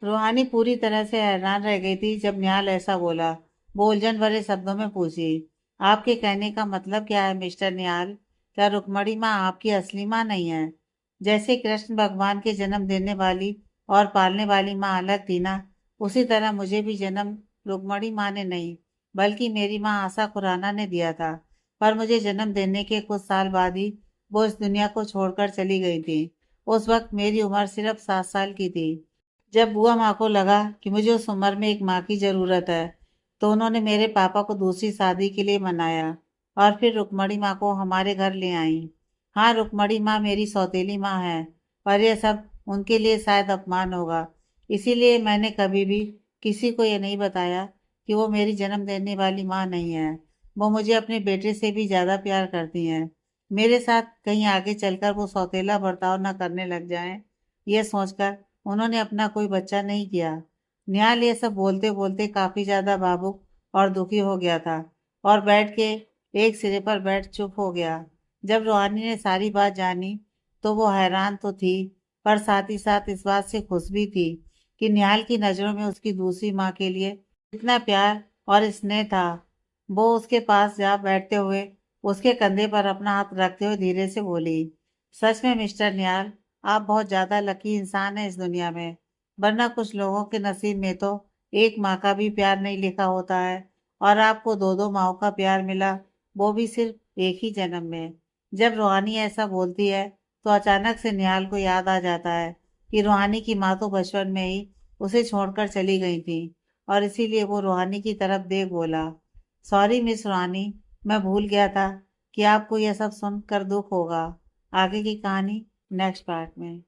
रूहानी पूरी तरह से हैरान रह गई थी जब न्याल ऐसा बोला। वो उलझन भरे शब्दों में पूछी, आपके कहने का मतलब क्या है मिस्टर न्याल? क्या रुक्मणी माँ आपकी असली माँ नहीं है? जैसे कृष्ण भगवान के जन्म देने वाली और पालने वाली माँ अलग थी ना, उसी तरह मुझे भी जन्म रुक्मणी माँ ने नहीं बल्कि मेरी माँ आशा खुराना ने दिया था। पर मुझे जन्म देने के कुछ साल बाद ही वो इस दुनिया को छोड़कर चली गई थी। उस वक्त मेरी उम्र सिर्फ 7 साल की थी। जब बुआ माँ को लगा कि मुझे उस उम्र में एक माँ की ज़रूरत है, तो उन्होंने मेरे पापा को दूसरी शादी के लिए मनाया और फिर रुक्मणी माँ को हमारे घर ले आई। हाँ, रुक्मणी माँ मेरी सौतेली माँ है, पर यह सब उनके लिए शायद अपमान होगा, इसीलिए मैंने कभी भी किसी को ये नहीं बताया कि वो मेरी जन्म देने वाली माँ नहीं है। वो मुझे अपने बेटे से भी ज़्यादा प्यार करती हैं। मेरे साथ कहीं आगे चलकर वो सौतेला बर्ताव न करने लग जाएं, ये सोचकर उन्होंने अपना कोई बच्चा नहीं किया। न्याल ये सब बोलते बोलते काफी ज्यादा भावुक और दुखी हो गया था और बैठ के एक सिरे पर बैठ चुप हो गया। जब रूहानी ने सारी बात जानी तो वो हैरान तो थी, पर साथ ही साथ इस बात से खुश भी थी कि निहाल की नजरों में उसकी दूसरी माँ के लिए इतना प्यार और स्नेह था। वो उसके पास जा बैठते हुए उसके कंधे पर अपना हाथ रखते हुए धीरे से बोली, सच में मिस्टर निहाल, आप बहुत ज्यादा लकी इंसान हैं इस दुनिया में, वरना कुछ लोगों के नसीब में तो एक माँ का भी प्यार नहीं लिखा होता है, और आपको दो दो माँओं का प्यार मिला, वो भी सिर्फ एक ही जन्म में। जब रूहानी ऐसा बोलती है तो अचानक से निहाल को याद आ जाता है कि रूहानी की माँ तो बचपन में ही उसे छोड़कर चली गई थी, और इसीलिए वो रूहानी की तरफ देख बोला, सॉरी मिस रूहानी, मैं भूल गया था कि आपको यह सब सुनकर दुख होगा। आगे की कहानी नेक्स्ट पार्ट में।